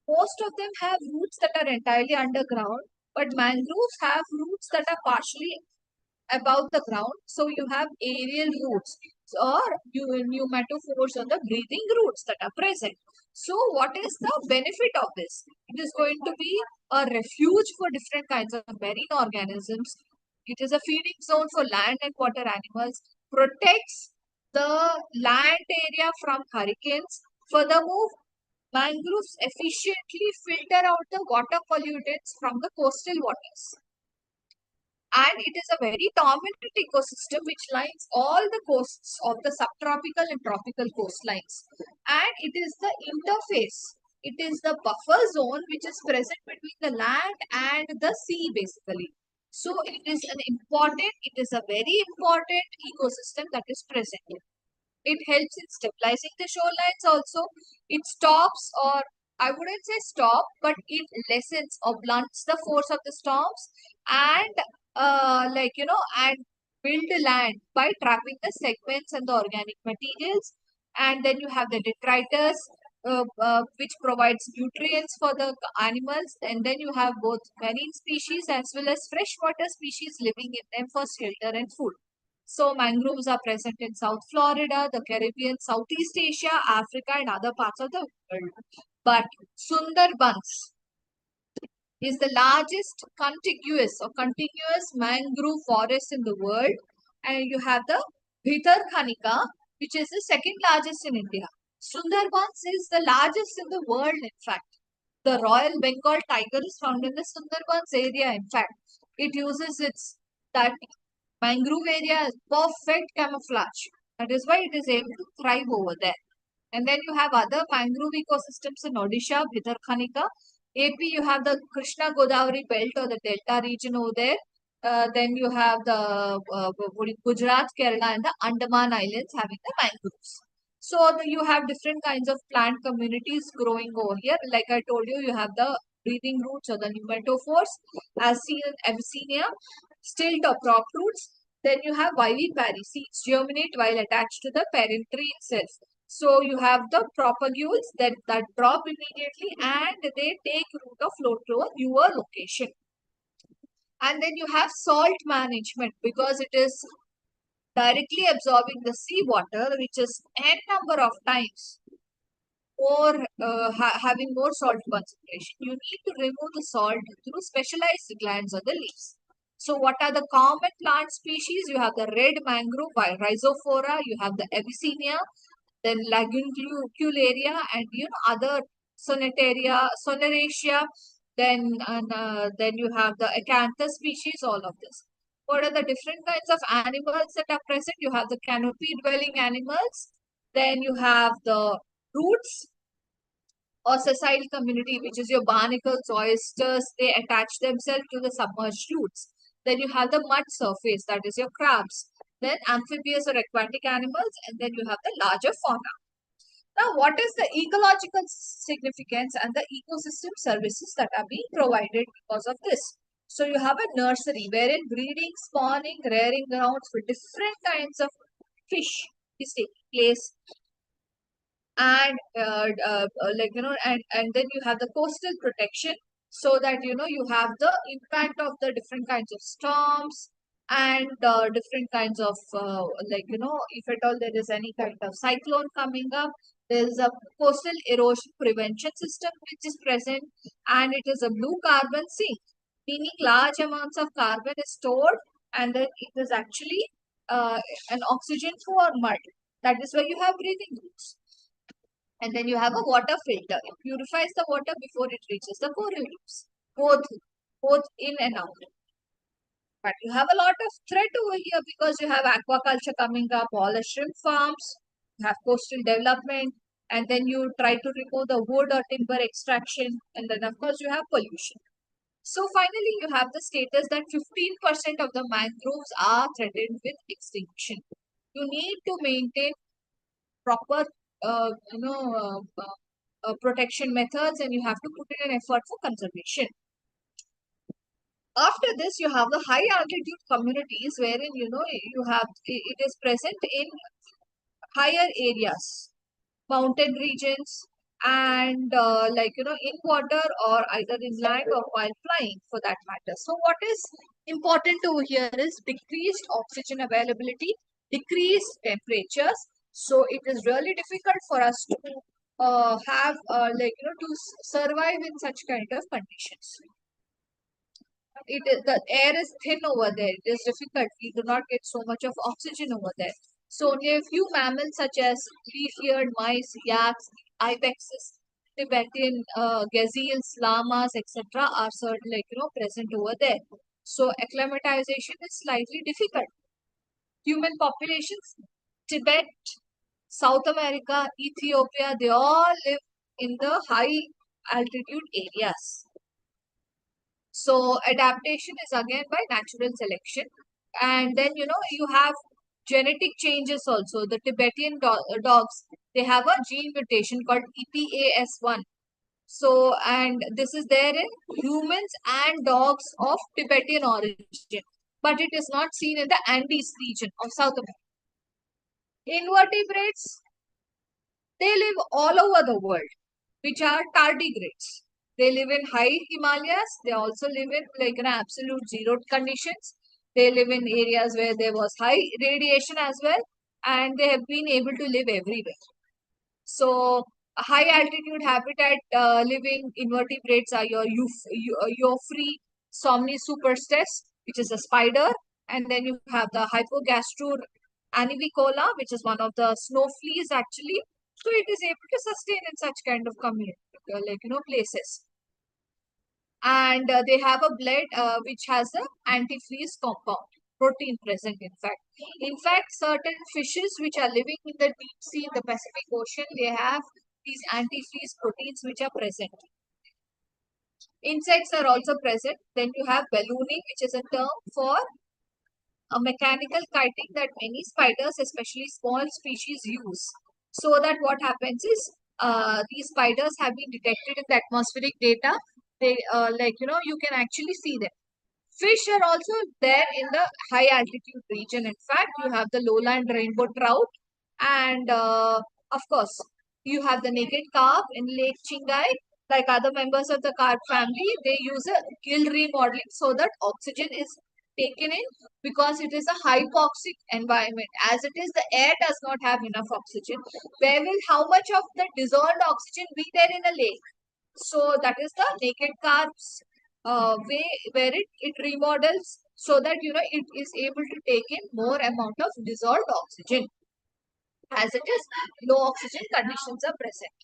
most of them have roots that are entirely underground, but mangroves have roots that are partially above the ground. So you have aerial roots or pneumatophores or the breathing roots that are present. So what is the benefit of this? It is going to be a refuge for different kinds of marine organisms. It is a feeding zone for land and water animals, protects the land area from hurricanes. Furthermore, mangroves efficiently filter out the water pollutants from the coastal waters. And it is a very dominant ecosystem which lines all the coasts of the subtropical and tropical coastlines. And it is the interface. It is the buffer zone which is present between the land and the sea basically. So it is it is a very important ecosystem that is present. It helps in stabilizing the shorelines also. It stops, or I wouldn't say stop, but it lessens or blunts the force of the storms and and build the land by trapping the segments and the organic materials. And then you have the detritus, which provides nutrients for the animals. And then you have both marine species as well as freshwater species living in them for shelter and food. So mangroves are present in South Florida, the Caribbean, Southeast Asia, Africa, and other parts of the world. But Sundarbans, is the largest continuous mangrove forest in the world. And you have the Bhitarkanika, which is the second largest in India. Sundarbans is the largest in the world, in fact. The Royal Bengal tiger is found in the Sundarbans area, in fact. It uses its that mangrove area as perfect camouflage. That is why it is able to thrive over there. And then you have other mangrove ecosystems in Odisha, Bhitarkanika. AP, you have the Krishna Godavari belt or the delta region over there. Then you have the Gujarat, Kerala, and the Andaman Islands having the mangroves. So you have different kinds of plant communities growing over here. Like I told you, you have the breathing roots or the pneumatophores, as seen in Abyssinia, stilt or crop roots. Then you have vivipary seeds germinate while attached to the parent tree itself. So you have the propagules that drop immediately and they take root or float to a newer location. And then you have salt management because it is directly absorbing the seawater, which is n number of times or having more salt concentration. You need to remove the salt through specialized glands on the leaves. So what are the common plant species? You have the red mangrove, rhizophora, you have the Abyssinia, then Laguncularia, and other Soneraceae, then you have the Acanthus species, all of this. What are the different kinds of animals that are present? You have the canopy dwelling animals, then you have the roots or sessile community, which is your barnacles, oysters, they attach themselves to the submerged roots. Then you have the mud surface, that is your crabs. Then amphibious or aquatic animals, and then you have the larger fauna. Now, what is the ecological significance and the ecosystem services that are being provided because of this? So, you have a nursery wherein breeding, spawning, rearing grounds for different kinds of fish is taking place. And and then you have the coastal protection so that you have the impact of the different kinds of storms and different kinds of if at all there is any kind of cyclone coming up, there is a coastal erosion prevention system which is present, and it is a blue carbon sink, meaning large amounts of carbon is stored, and then it is actually an oxygen for mud. That is why you have breathing roots. And then you have a water filter. It purifies the water before it reaches the coral reefs, both, both in and out. But you have a lot of threat over here because you have aquaculture coming up, all the shrimp farms, you have coastal development, and then you try to remove the wood or timber extraction, and then of course you have pollution. So finally, you have the status that 15% of the mangroves are threatened with extinction. You need to maintain proper protection methods, and you have to put in an effort for conservation. After this, you have the high altitude communities wherein you have it is present in higher areas, mountain regions, and in water or either in land or while flying for that matter. So what is important over here is decreased oxygen availability, decreased temperatures. So it is really difficult for us to have to survive in such kind of conditions. It is, the air is thin over there. It is difficult. We do not get so much of oxygen over there. So only a few mammals such as leaf-eared mice, yaks, ibexes, Tibetan gazelles, llamas, etc. are certain present over there. So acclimatization is slightly difficult. Human populations, Tibet, South America, Ethiopia, they all live in the high altitude areas. So adaptation is again by natural selection. And then, you have genetic changes also. The Tibetan dogs, they have a gene mutation called EPAS1. So, and this is there in humans and dogs of Tibetan origin. But it is not seen in the Andes region of South America. Invertebrates, they live all over the world, which are tardigrades. They live in high Himalayas. They also live in absolute zero conditions. They live in areas where there was high radiation as well, and they have been able to live everywhere. So A high altitude habitat living invertebrates are your Euphry somnisuperstes, which is a spider, and then you have the Hypogastro anivicola, which is one of the snow fleas actually. So it is able to sustain in such kind of community, places. And they have a blood which has a antifreeze compound protein present in fact certain fishes which are living in the deep sea in the Pacific Ocean, they have these antifreeze proteins which are present. Insects are also present. Then you have ballooning, which is a term for a mechanical kiting that many spiders, especially small species, use. So that what happens is these spiders have been detected in the atmospheric data. They you can actually see them. Fish are also there in the high altitude region. In fact, you have the lowland rainbow trout, and of course, you have the naked carp in Lake Chingai. Like other members of the carp family, they use a gill remodeling so that oxygen is taken in because it is a hypoxic environment. As it is, the air does not have enough oxygen. Where will how much of the dissolved oxygen be there in a lake? So that is the naked carbs way where it remodels so that it is able to take in more amount of dissolved oxygen. As it is, low oxygen conditions are present.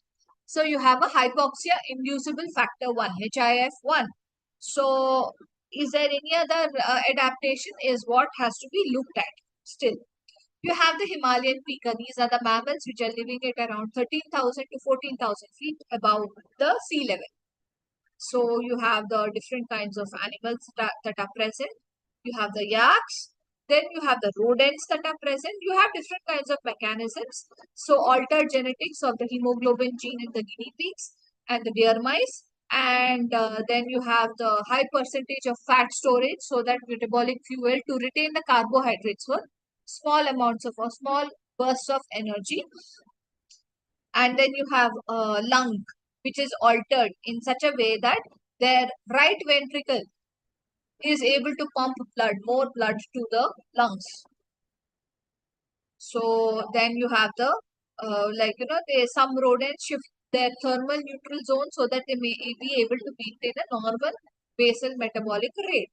So you have a hypoxia inducible factor 1, HIF1. So is there any other adaptation is what has to be looked at still. You have the Himalayan pika. These are the mammals which are living at around 13,000 to 14,000 feet above the sea level. So you have the different kinds of animals that are present. You have the yaks. Then you have the rodents that are present. You have different kinds of mechanisms. So altered genetics of the hemoglobin gene in the guinea pigs and the deer mice. And then you have the high percentage of fat storage so that metabolic fuel to retain the carbohydrates for small amounts of or small bursts of energy. And then you have a lung which is altered in such a way that their right ventricle is able to pump more blood to the lungs. So then you have the some rodents shift their thermal neutral zone so that they may be able to maintain a normal basal metabolic rate.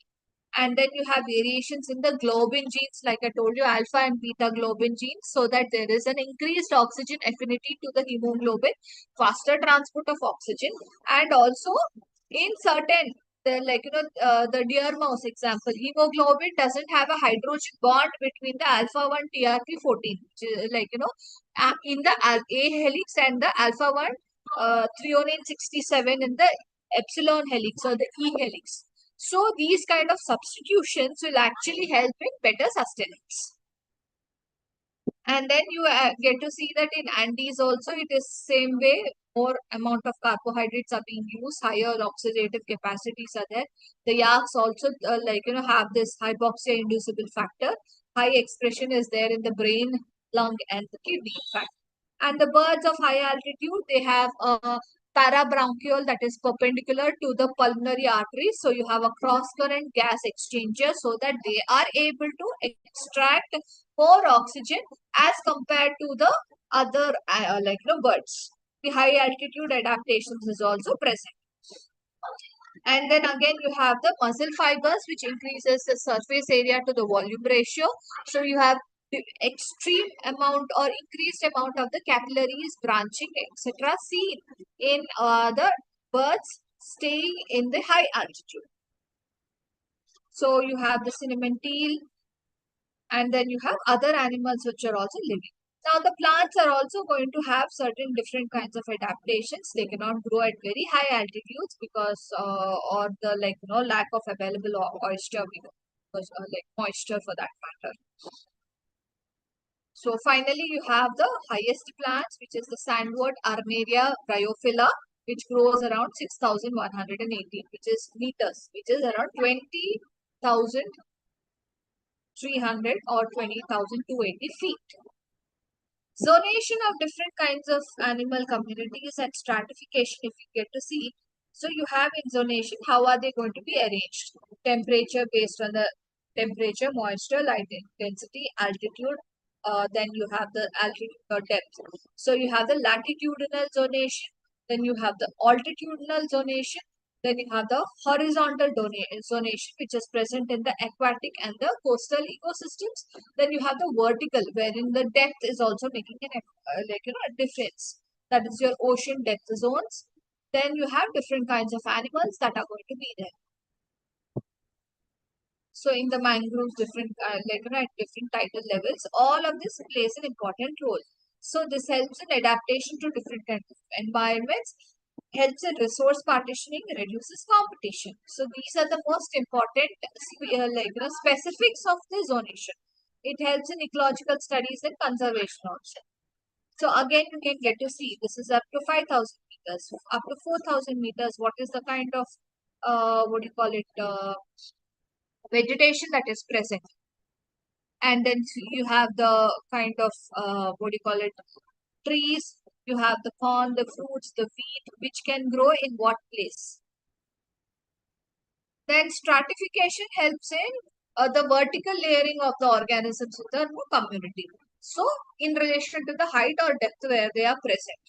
And then you have variations in the globin genes, like I told you, alpha and beta globin genes, so that there is an increased oxygen affinity to the hemoglobin, faster transport of oxygen, and also in certain, the deer mouse example, hemoglobin doesn't have a hydrogen bond between the alpha 1 TRP14, in the A helix and the alpha 1 threonine 67 in the epsilon helix or the E helix. So these kind of substitutions will actually help in better sustenance. And then you get to see that in Andes also it is same way. More amount of carbohydrates are being used, higher oxidative capacities are there. The yaks also have this hypoxia inducible factor. High expression is there in the brain, lung, and the kidney. In fact, and the birds of high altitude, they have a parabronchiole that is perpendicular to the pulmonary artery. So you have a cross current gas exchanger so that they are able to extract more oxygen as compared to the other birds. The high altitude adaptations is also present. And then again you have the muscle fibers which increases the surface area to the volume ratio. So you have the extreme amount or increased amount of the capillaries branching etc. seen in the birds staying in the high altitude. So you have the cinnamon teal, and then you have other animals which are also living. Now the plants are also going to have certain different kinds of adaptations. They cannot grow at very high altitudes because or the lack of available moisture, because moisture for that matter. So finally you have the highest plants, which is the sandwood Armeria bryophylla, which grows around 6,118, which is meters, which is around 20,300 or 20,280 feet. Zonation of different kinds of animal communities and stratification, if you get to see. So you have in zonation, how are they going to be arranged? Temperature based on the temperature, moisture, light intensity, altitude, then you have the altitude or depth. So you have the latitudinal zonation, then you have the altitudinal zonation, then you have the horizontal zonation, which is present in the aquatic and the coastal ecosystems. Then you have the vertical, wherein the depth is also making an a difference. That is your ocean depth zones. Then you have different kinds of animals that are going to be there. So in the mangroves, different at different tidal levels, all of this plays an important role. So this helps in adaptation to different kinds of environments, helps in resource partitioning, reduces competition. So these are the most important specifics of the zonation. It helps in ecological studies and conservation also. So again, you can get to see this is up to 5,000 meters, up to 4,000 meters. What is the kind of what do you call it? Vegetation that is present, and then you have the kind of what do you call it, trees, you have the corn, the fruits, the wheat, which can grow in what place. Then stratification helps in the vertical layering of the organisms in the community, so in relation to the height or depth where they are present.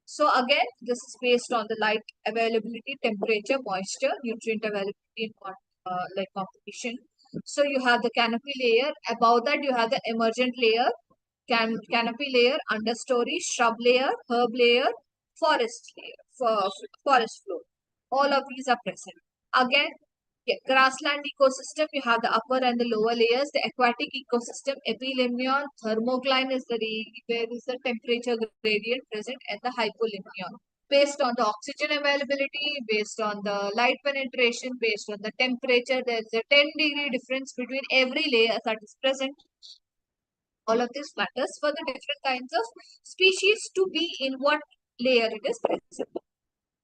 So again, this is based on the light availability, temperature, moisture, nutrient availability, and composition. So you have the canopy layer. Above that, you have the emergent layer, canopy layer, understory, shrub layer, herb layer, forest layer, forest floor. All of these are present. Again, grassland ecosystem, you have the upper and the lower layers. The aquatic ecosystem, epilimnion, thermocline is where is the temperature gradient present, and the hypolimnion. Based on the oxygen availability, based on the light penetration, based on the temperature, there is a 10-degree difference between every layer that is present. All of this matters for the different kinds of species to be in what layer it is present.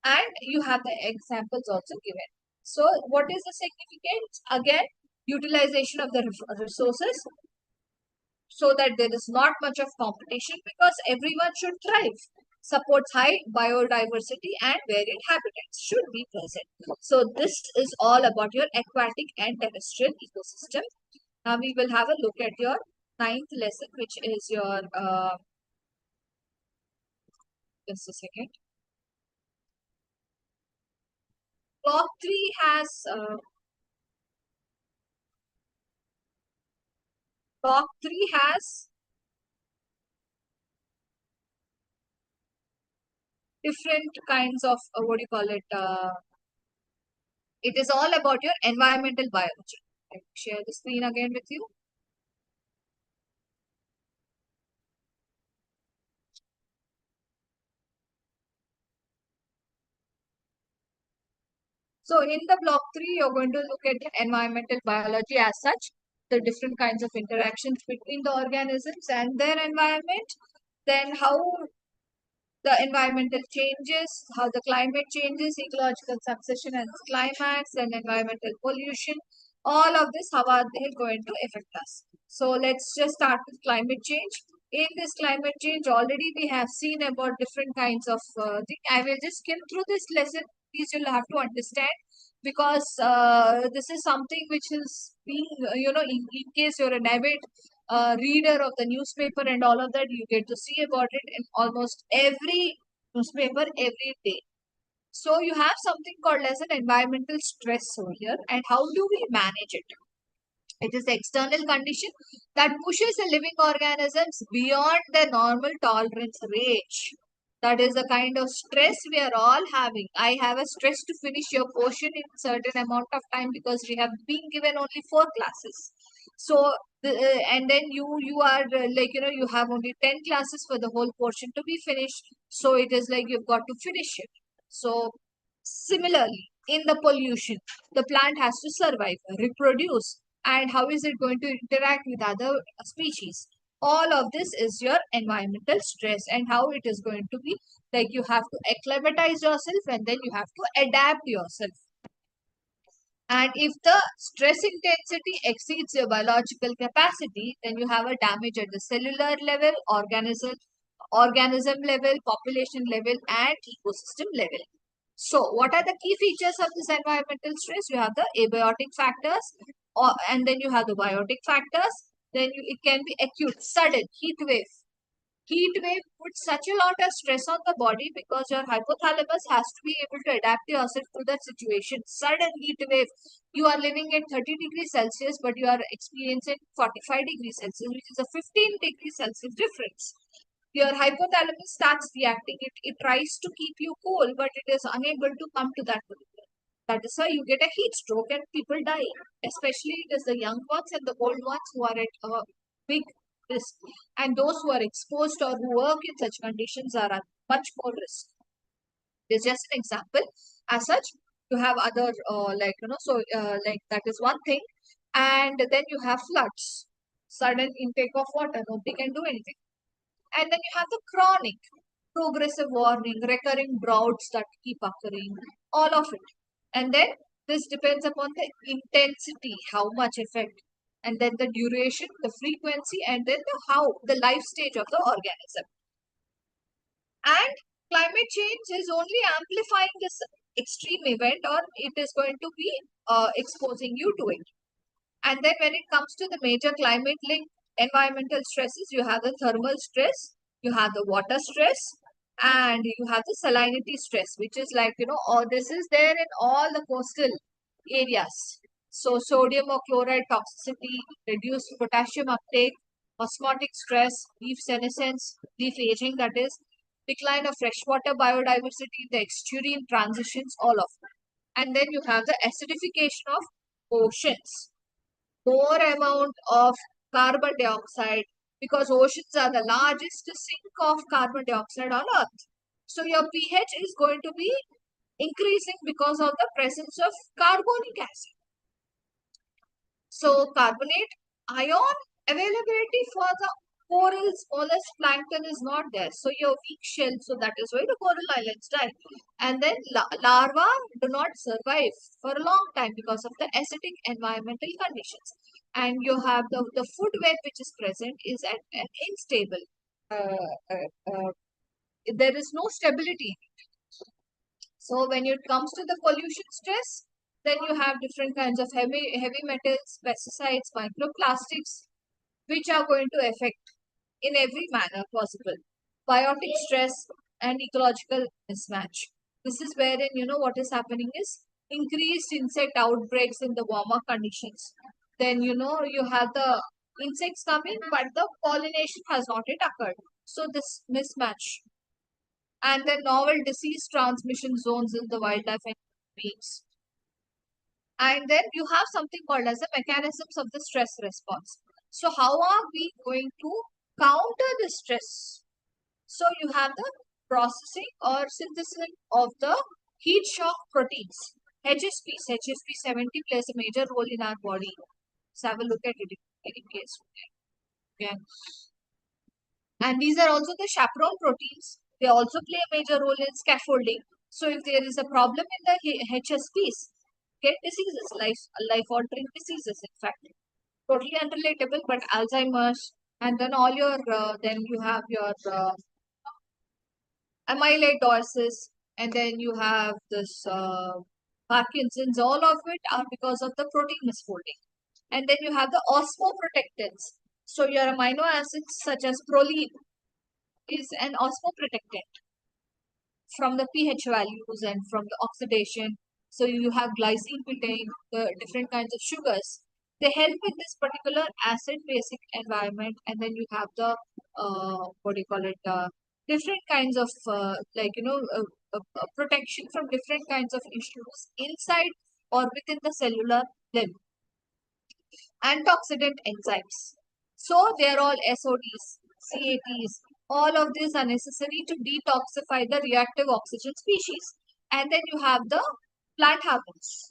And you have the examples also given. So what is the significance? Again, utilization of the resources so that there is not much of competition, because everyone should thrive. Supports high biodiversity and varied habitats should be present. So this is all about your aquatic and terrestrial ecosystem. Now we will have a look at your ninth lesson, which is your just a second. Block 3 has Block 3 has different kinds of what do you call it? It is all about your environmental biology. Let me share the screen again with you. So in the block 3, you're going to look at the environmental biology as such, the different kinds of interactions between the organisms and their environment, then how the environmental changes, how the climate changes, ecological succession and climax, and environmental pollution. All of this, how are they going to affect us? So let's just start with climate change. In this climate change, already we have seen about different kinds of things. I will just skim through this lesson. Please, you'll have to understand, because this is something which is being, in case you're an avid reader of the newspaper and all of that, you get to see about it in almost every newspaper every day. So you have something called as an environmental stress over here, and how do we manage it? It is the external condition that pushes the living organisms beyond their normal tolerance range. That is the kind of stress we are all having. I have a stress to finish your portion in certain amount of time because we have been given only 4 classes. So, and then you are you have only 10 classes for the whole portion to be finished. So it is like you've got to finish it. So similarly, in the pollution, the plant has to survive, reproduce, and how is it going to interact with other species? All of this is your environmental stress, and how it is going to be like you have to acclimatize yourself and then you have to adapt yourself. And if the stress intensity exceeds your biological capacity, then you have a damage at the cellular level, organism level, population level, and ecosystem level. So, what are the key features of this environmental stress? You have the abiotic factors, and then you have the biotic factors. Then it can be acute, sudden heat wave. Heat wave puts such a lot of stress on the body because your hypothalamus has to be able to adapt yourself to that situation. Sudden heat wave. You are living at 30 degrees Celsius, but you are experiencing 45 degrees Celsius, which is a 15 degrees Celsius difference. Your hypothalamus starts reacting. It tries to keep you cool, but it is unable to come to that position. That is why you get a heat stroke and people die. Especially it is the young ones and the old ones who are at a big risk. And those who are exposed or who work in such conditions are at much more risk. It's just an example. As such, you have other like that is one thing. And then you have floods, sudden intake of water. Nobody can do anything. And then you have the chronic, progressive warning, recurring droughts that keep occurring, all of it. And then this depends upon the intensity, how much effect, and then the duration, the frequency, and then the life stage of the organism. And climate change is only amplifying this extreme event, or it is going to be exposing you to it. And then when it comes to the major climate linked environmental stresses, you have the thermal stress, you have the water stress, and you have the salinity stress, which is like, all this is there in all the coastal areas. So sodium or chloride toxicity, reduced potassium uptake, osmotic stress, leaf senescence, leaf aging, that is, decline of freshwater biodiversity, the estuarine transitions, all of that. And then you have the acidification of oceans, more amount of carbon dioxide, because oceans are the largest sink of carbon dioxide on earth. So your pH is going to be increasing because of the presence of carbonic acid. So carbonate ion availability for the corals, mollusks, plankton is not there. So your weak shell, so that is why the coral islands die. And then larvae do not survive for a long time because of the acidic environmental conditions. And you have the food web which is present is at an unstable. There is no stability. So when it comes to the pollution stress, then you have different kinds of heavy metals, pesticides, microplastics, which are going to affect in every manner possible. Biotic stress and ecological mismatch. This is wherein, what is happening is increased insect outbreaks in the warmer conditions. Then, you have the insects coming, but the pollination has not yet occurred. So this mismatch. And then novel disease transmission zones in the wildlife and beings. And then you have something called as the mechanisms of the stress response. So how are we going to counter the stress? So you have the processing or synthesis of the heat shock proteins. HSP 70 plays a major role in our body. Let's have a look at it in case. Yeah. And these are also the chaperone proteins. They also play a major role in scaffolding. So if there is a problem in the HSPs, get diseases, life-altering diseases, in fact. Totally unrelatable, but Alzheimer's, and then then you have your amyloidosis, and then you have this Parkinson's. All of it are because of the protein misfolding. And then you have the osmoprotectants. So your amino acids such as proline is an osmoprotectant from the pH values and from the oxidation. So you have glycine, butane, the different kinds of sugars. They help in this particular acid-basic environment, and then you have the what do you call it? Different kinds of protection from different kinds of issues inside or within the cellular limb. Antioxidant enzymes. So they are all SODs, CATs. All of these are necessary to detoxify the reactive oxygen species. And then you have the plant hormones.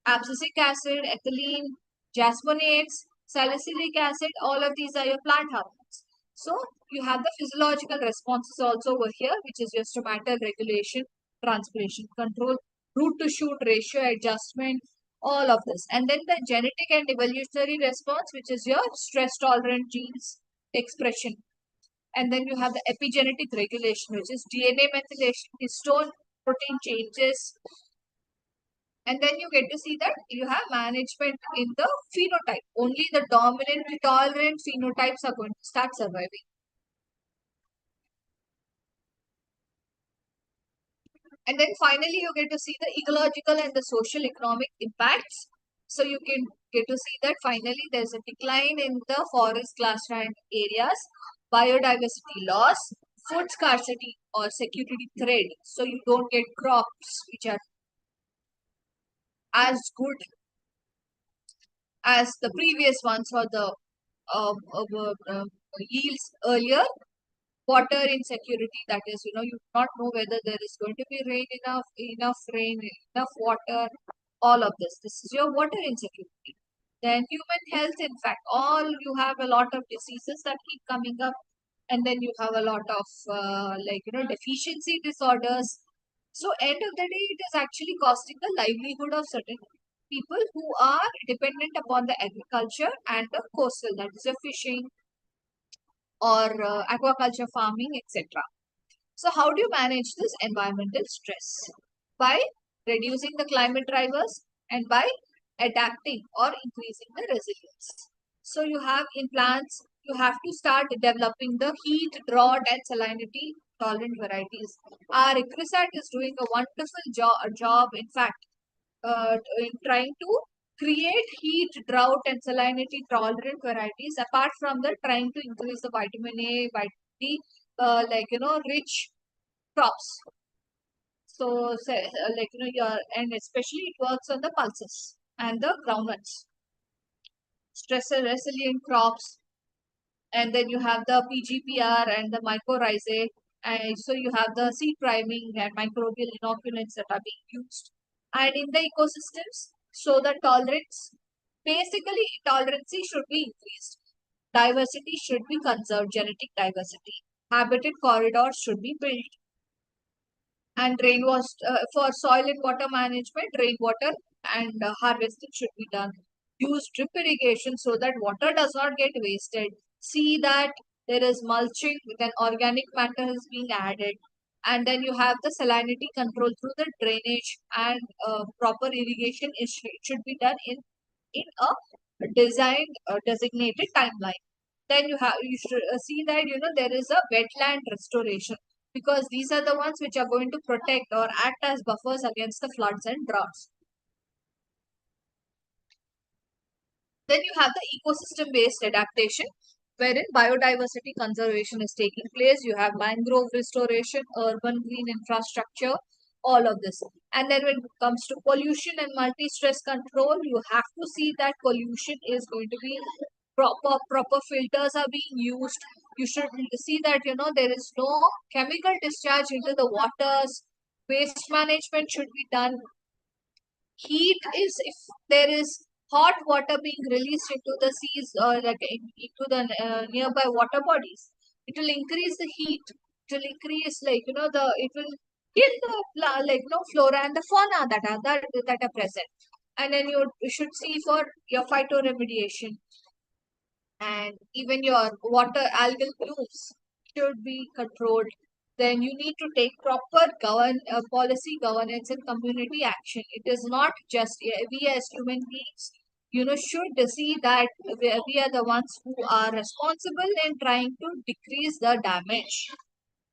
Abscisic acid, ethylene, jasmonates, salicylic acid, all of these are your plant hormones. So you have the physiological responses also over here, which is your stomatal regulation, transpiration control, root to shoot ratio adjustment, all of this. And then the genetic and evolutionary response, which is your stress tolerant genes expression. And then you have the epigenetic regulation, which is DNA methylation, histone protein changes, And then you get to see that you have management in the phenotype. Only the dominant tolerant phenotypes are going to start surviving. And then finally, you get to see the ecological and the social economic impacts. So you can get to see that finally there's a decline in the forest grassland areas, biodiversity loss, food scarcity or security threat. So you don't get crops which are as good as the previous ones or the yields earlier. Water insecurity, that is, you do not know whether there is going to be enough rain, enough water, all of this is your water insecurity. Then human health, in fact, all you have a lot of diseases that keep coming up, and then you have a lot of deficiency disorders. So end of the day, it is actually costing the livelihood of certain people who are dependent upon the agriculture and the coastal, that is your fishing or aquaculture farming, etc. So how do you manage this environmental stress? By reducing the climate drivers and by adapting or increasing the resilience. So you have in plants, you have to start developing the heat, drought and salinity tolerant varieties. Our ICRISAT is doing a wonderful job, in fact, in trying to create heat, drought and salinity tolerant varieties, apart from that trying to increase the vitamin A, vitamin D, rich crops. So, and especially it works on the pulses and the groundnuts. Stress resilient crops, and then you have the PGPR and the mycorrhizae, and so you have the seed priming and microbial inoculants that are being used. And in the ecosystems, so the tolerancy should be increased. Diversity should be conserved, genetic diversity. Habitat corridors should be built, and rainwater for soil and water management, rainwater and harvesting should be done. Use drip irrigation so that water does not get wasted. See that there is mulching, then organic matter is being added, and then you have the salinity control through the drainage, and proper irrigation should be done in a designed designated timeline. Then you should see that there is a wetland restoration, because these are the ones which are going to protect or act as buffers against the floods and droughts. Then you have the ecosystem based adaptation, wherein biodiversity conservation is taking place. You have mangrove restoration, urban green infrastructure, all of this. And then when it comes to pollution and multi-stress control, you have to see that pollution is going to be proper filters are being used. You should see that there is no chemical discharge into the waters. Waste management should be done. Heat is, if there is hot water being released into the seas or into the nearby water bodies, it will increase the heat. It will increase it will kill the flora and the fauna that are present. And then you should see for your phytoremediation, and even your water algal blooms should be controlled. Then you need to take proper policy governance and community action. It is not just we as human beings, should see that we are the ones who are responsible in trying to decrease the damage.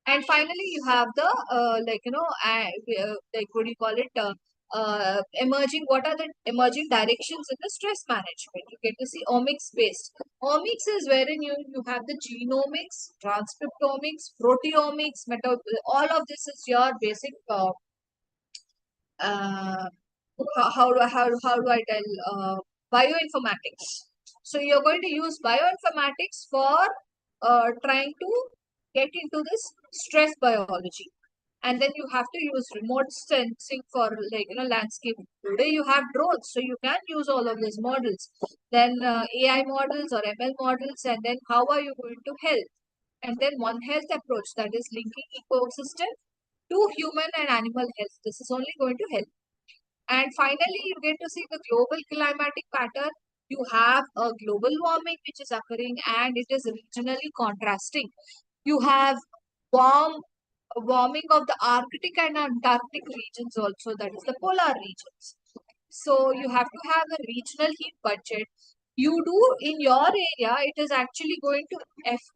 And finally, you have the what do you call it? Emerging. What are the emerging directions in the stress management? You get to see omics based. Omics is wherein you have the genomics, transcriptomics, proteomics, all of this is your basic. Uh, how do I tell? Bioinformatics. So you're going to use bioinformatics for trying to get into this stress biology. And then you have to use remote sensing for landscape. Today you have drones, so you can use all of these models. Then AI models or ML models, and then how are you going to help? And then one health approach, that is linking ecosystem to human and animal health. This is only going to help. And finally, you get to see the global climatic pattern. You have a global warming which is occurring, and it is regionally contrasting. You have warm warming of the Arctic and Antarctic regions also, that is the polar regions. So you have to have a regional heat budget. You do in your area, it is actually going to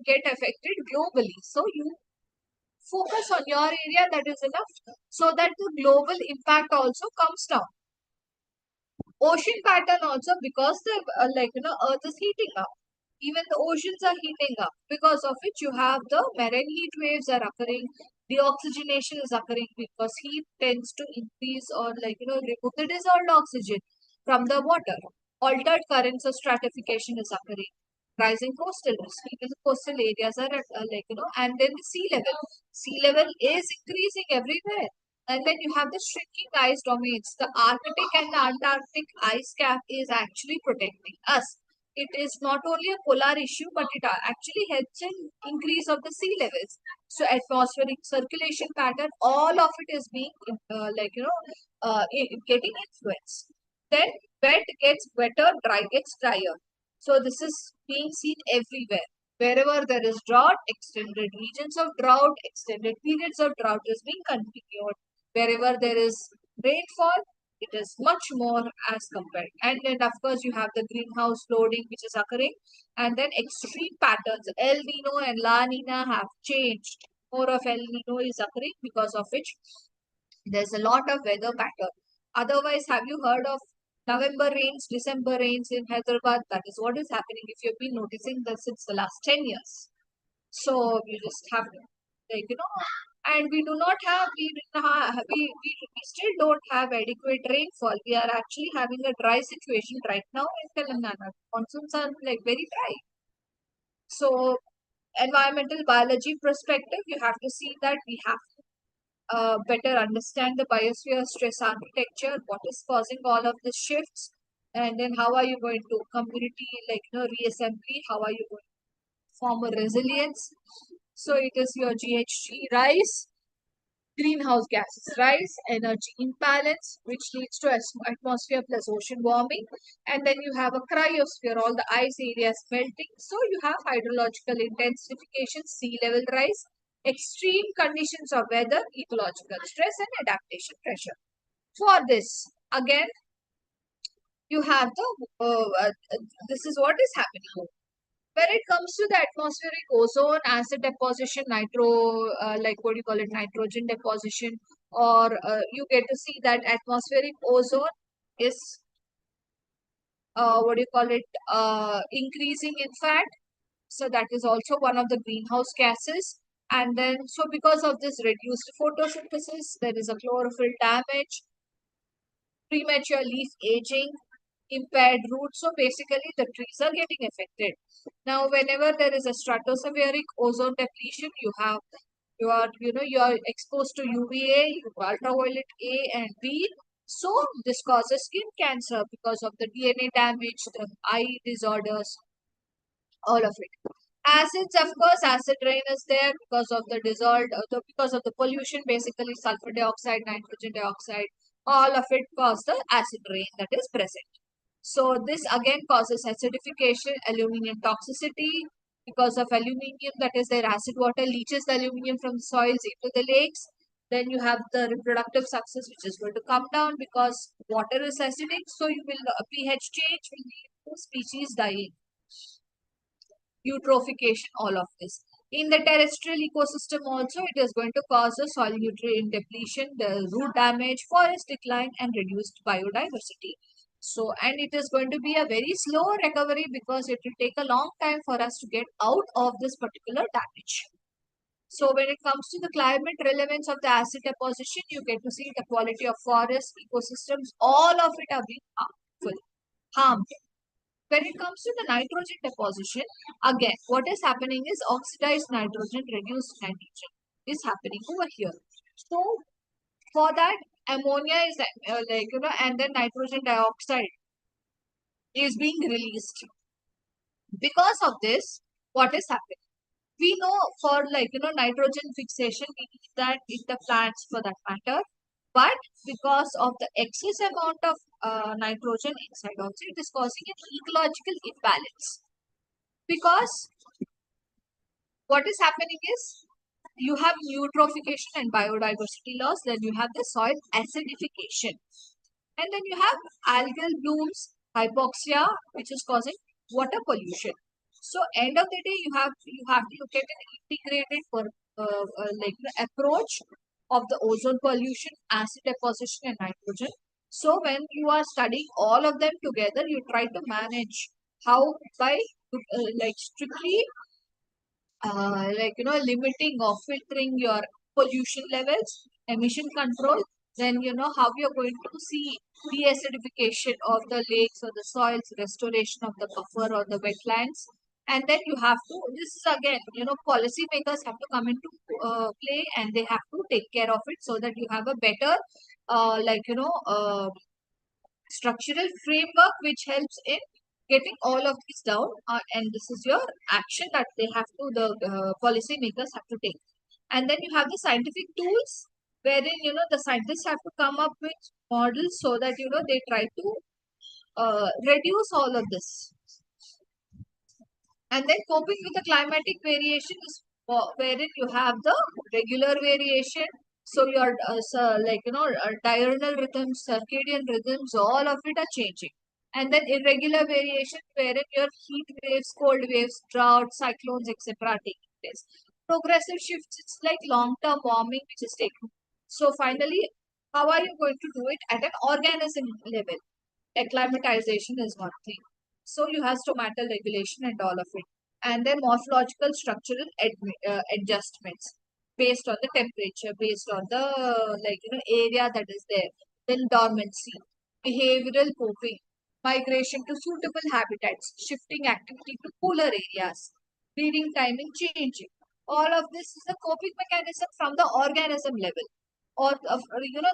get affected globally. So you focus on your area, that is enough, so that the global impact also comes down. Ocean pattern also, because the earth is heating up, even the oceans are heating up, because of which you have the marine heat waves are occurring, the oxygenation is occurring, because heat tends to increase or remove the dissolved oxygen from the water. Altered currents of stratification is occurring, rising coastal risk, even the coastal areas are at, and then the sea level is increasing everywhere. And then you have the shrinking ice domains. The Arctic and the Antarctic ice cap is actually protecting us. It is not only a polar issue, but it actually helps in increase of the sea levels. So atmospheric circulation pattern, all of it is being getting influenced. Then wet gets wetter, dry gets drier. So this is being seen everywhere. Wherever there is drought, extended regions of drought, extended periods of drought is being continued. Wherever there is rainfall, it is much more as compared. And then, of course, you have the greenhouse loading which is occurring. And then extreme patterns. El Nino and La Nina have changed. More of El Nino is occurring, because of which there's a lot of weather pattern. Otherwise, have you heard of November rains, December rains in Hyderabad? That is what is happening if you've been noticing that since the last 10 years. So you just have to, and we do not have, we still don't have adequate rainfall. We are actually having a dry situation right now in Telangana. Monsoons are very dry. So, environmental biology perspective, you have to see that we have to better understand the biosphere stress architecture, what is causing all of the shifts, and then how are you going to community reassembly, how are you going to form a resilience. So it is your GHG rise, greenhouse gases rise, energy imbalance, which leads to atmosphere plus ocean warming. And then you have a cryosphere, all the ice areas melting. So you have hydrological intensification, sea level rise, extreme conditions of weather, ecological stress, and adaptation pressure. For this, again, you have this is what is happening. When it comes to the atmospheric ozone, acid deposition, what do you call it, nitrogen deposition, or you get to see that atmospheric ozone is, what do you call it, increasing in fact. So that is also one of the greenhouse gases. And then, so because of this reduced photosynthesis, there is a chlorophyll damage, premature leaf aging, impaired roots. So basically, the trees are getting affected. Now, whenever there is a stratospheric ozone depletion, you are exposed to UVA, ultraviolet A and B. So this causes skin cancer because of the DNA damage, the eye disorders, all of it. Acids, of course, acid rain is there because of the dissolved, because of the pollution, basically sulfur dioxide, nitrogen dioxide, all of it cause the acid rain that is present. So this again causes acidification, aluminium toxicity. Because of aluminium, that is their acid water leaches the aluminium from the soils into the lakes. Then you have the reproductive success, which is going to come down because water is acidic. So you will pH change will lead to species dying, eutrophication, all of this. In the terrestrial ecosystem also, it is going to cause a soil nutrient depletion, the root damage, forest decline, and reduced biodiversity. So, and it is going to be a very slow recovery because it will take a long time for us to get out of this particular damage. So, when it comes to the climate relevance of the acid deposition, you get to see the quality of forest, ecosystems, all of it are being harmed. When it comes to the nitrogen deposition, again, what is happening is oxidized nitrogen, reduced nitrogen is happening over here. So, for that, ammonia is and then nitrogen dioxide is being released. Because of this, what is happening? We know for nitrogen fixation, we need that in the plants for that matter. But because of the excess amount of nitrogen inside also, it is causing an ecological imbalance. Because what is happening is you have eutrophication and biodiversity loss, then you have the soil acidification. And then you have algal blooms, hypoxia, which is causing water pollution. So end of the day, you have to look at an integrated approach of the ozone pollution, acid deposition, and nitrogen. So when you are studying all of them together, you try to manage how by strictly limiting or filtering your pollution levels, emission control, then how you're going to see de-acidification of the lakes or the soils, restoration of the buffer or the wetlands. And then you have to, this is again, policymakers have to come into play, and they have to take care of it so that you have a better, structural framework which helps in getting all of these down, and this is your action that the policy makers have to take. And then you have the scientific tools wherein the scientists have to come up with models so that they try to reduce all of this. And then coping with the climatic variation is wherein you have the regular variation. So your diurnal rhythms, circadian rhythms, all of it are changing. And then irregular variation wherein your heat waves, cold waves, drought, cyclones, etc. are taking place. Progressive shifts, it's like long-term warming which is taking. So finally, how are you going to do it at an organism level? Acclimatization is one thing. So you have stomatal regulation and all of it. And then morphological structural adjustments based on the temperature, based on the area that is there. Then dormancy, behavioral coping, migration to suitable habitats, shifting activity to cooler areas, breeding timing changing. All of this is a coping mechanism from the organism level, or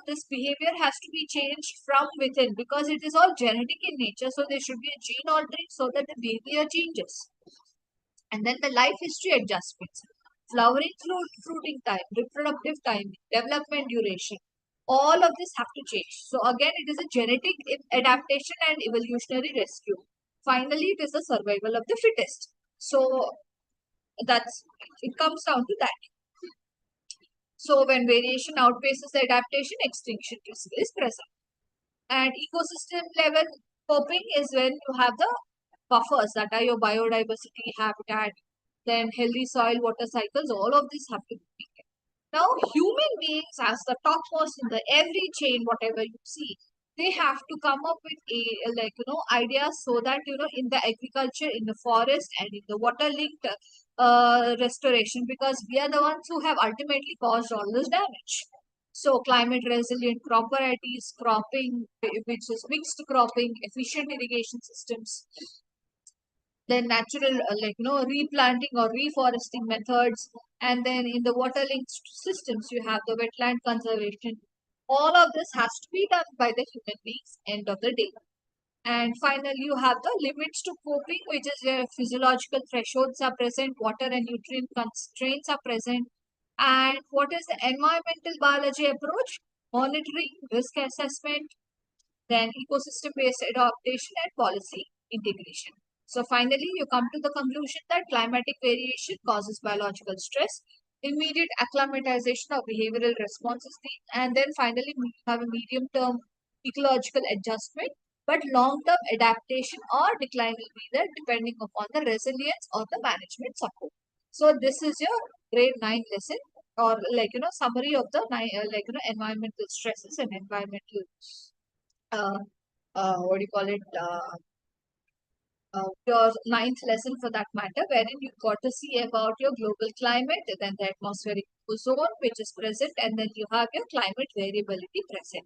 this behavior has to be changed from within because it is all genetic in nature, so there should be a gene altering so that the behavior changes. And then the life history adjustments, flowering, fruiting time, reproductive time, development duration, all of this have to change. So again, it is a genetic adaptation and evolutionary rescue. Finally, it is the survival of the fittest. So that's, it comes down to that. So when variation outpaces the adaptation, extinction risk is present. And ecosystem level coping is when you have the buffers that are your biodiversity, habitat, then healthy soil, water cycles, all of these have to be taken. Now, human beings as the topmost in the every chain, whatever you see, they have to come up with ideas so that in the agriculture, in the forest, and in the water linked restoration, because we are the ones who have ultimately caused all this damage. So climate resilient crop varieties, cropping, which is mixed cropping, efficient irrigation systems, then natural replanting or reforesting methods, and then in the water linked systems you have the wetland conservation. All of this has to be done by the human beings end of the day. And finally you have the limits to coping, which is where physiological thresholds are present, water and nutrient constraints are present. And what is the environmental biology approach? Monitoring, risk assessment, then ecosystem-based adaptation and policy integration. So finally, you come to the conclusion that climatic variation causes biological stress, immediate acclimatization of behavioral responses, and then finally we have a medium-term ecological adjustment, but long-term adaptation or decline will be there depending upon the resilience or the management support. So this is your grade 9 lesson, or summary of the environmental stresses and environmental uh, what do you call it, your ninth lesson for that matter, wherein you got to see about your global climate, then the atmospheric ozone, which is present, and then you have your climate variability present.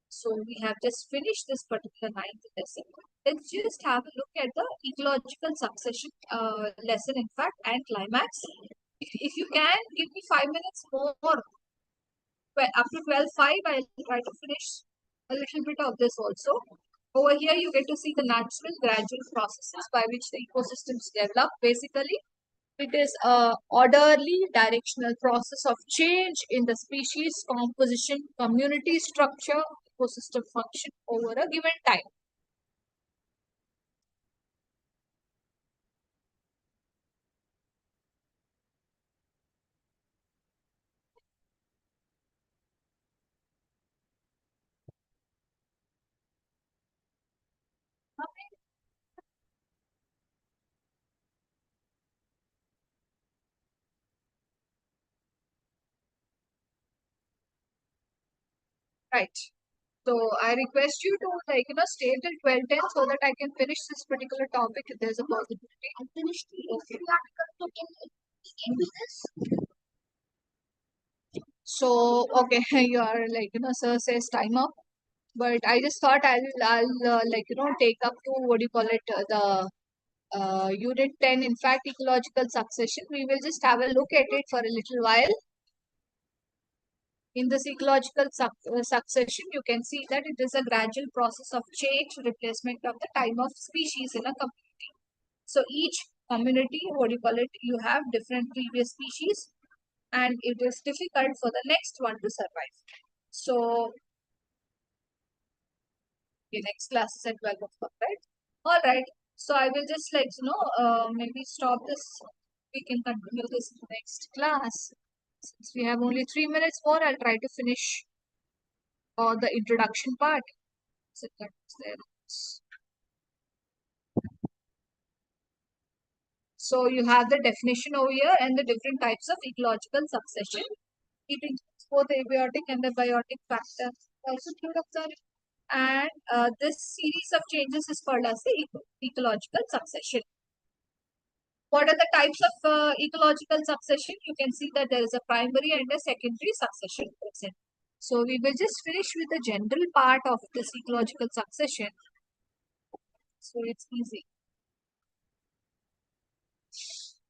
So we have just finished this particular ninth lesson. Let's just have a look at the ecological succession lesson, in fact, and climax. If you can give me 5 minutes more, well, up to 12:05, I'll try to finish a little bit of this also. Over here, you get to see the natural gradual processes by which the ecosystems develop. Basically, it is a orderly directional process of change in the species composition, community structure, ecosystem function over a given time. Right. So I request you to stay till 12:10 so that I can finish this particular topic if there's a possibility. I finished the article, so can we this? So okay, you are sir says time up, but I just thought I'll take up to what do you call it the unit 10, in fact ecological succession. We will just have a look at it for a little while. In this ecological succession, you can see that it is a gradual process of change, replacement of the time of species in a community. So each community, what do you call it, you have different previous species and it is difficult for the next one to survive. So the next class is at 12 o'clock, right? All right. So I will just maybe stop this. We can continue this in the next class. Since we have only 3 minutes more, I'll try to finish the introduction part. So that's there. So you have the definition over here and the different types of ecological succession. It includes both abiotic and abiotic factors. Also, and this series of changes is called as the ecological succession. What are the types of ecological succession? You can see that there is a primary and a secondary succession present. So we will just finish with the general part of this ecological succession. So it's easy.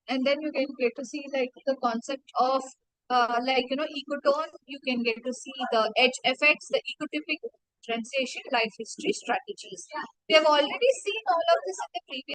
And then you can get to see the concept of ecotone. You can get to see the edge effects, the ecotypic differentiation, life history strategies. We have already seen all of this in the previous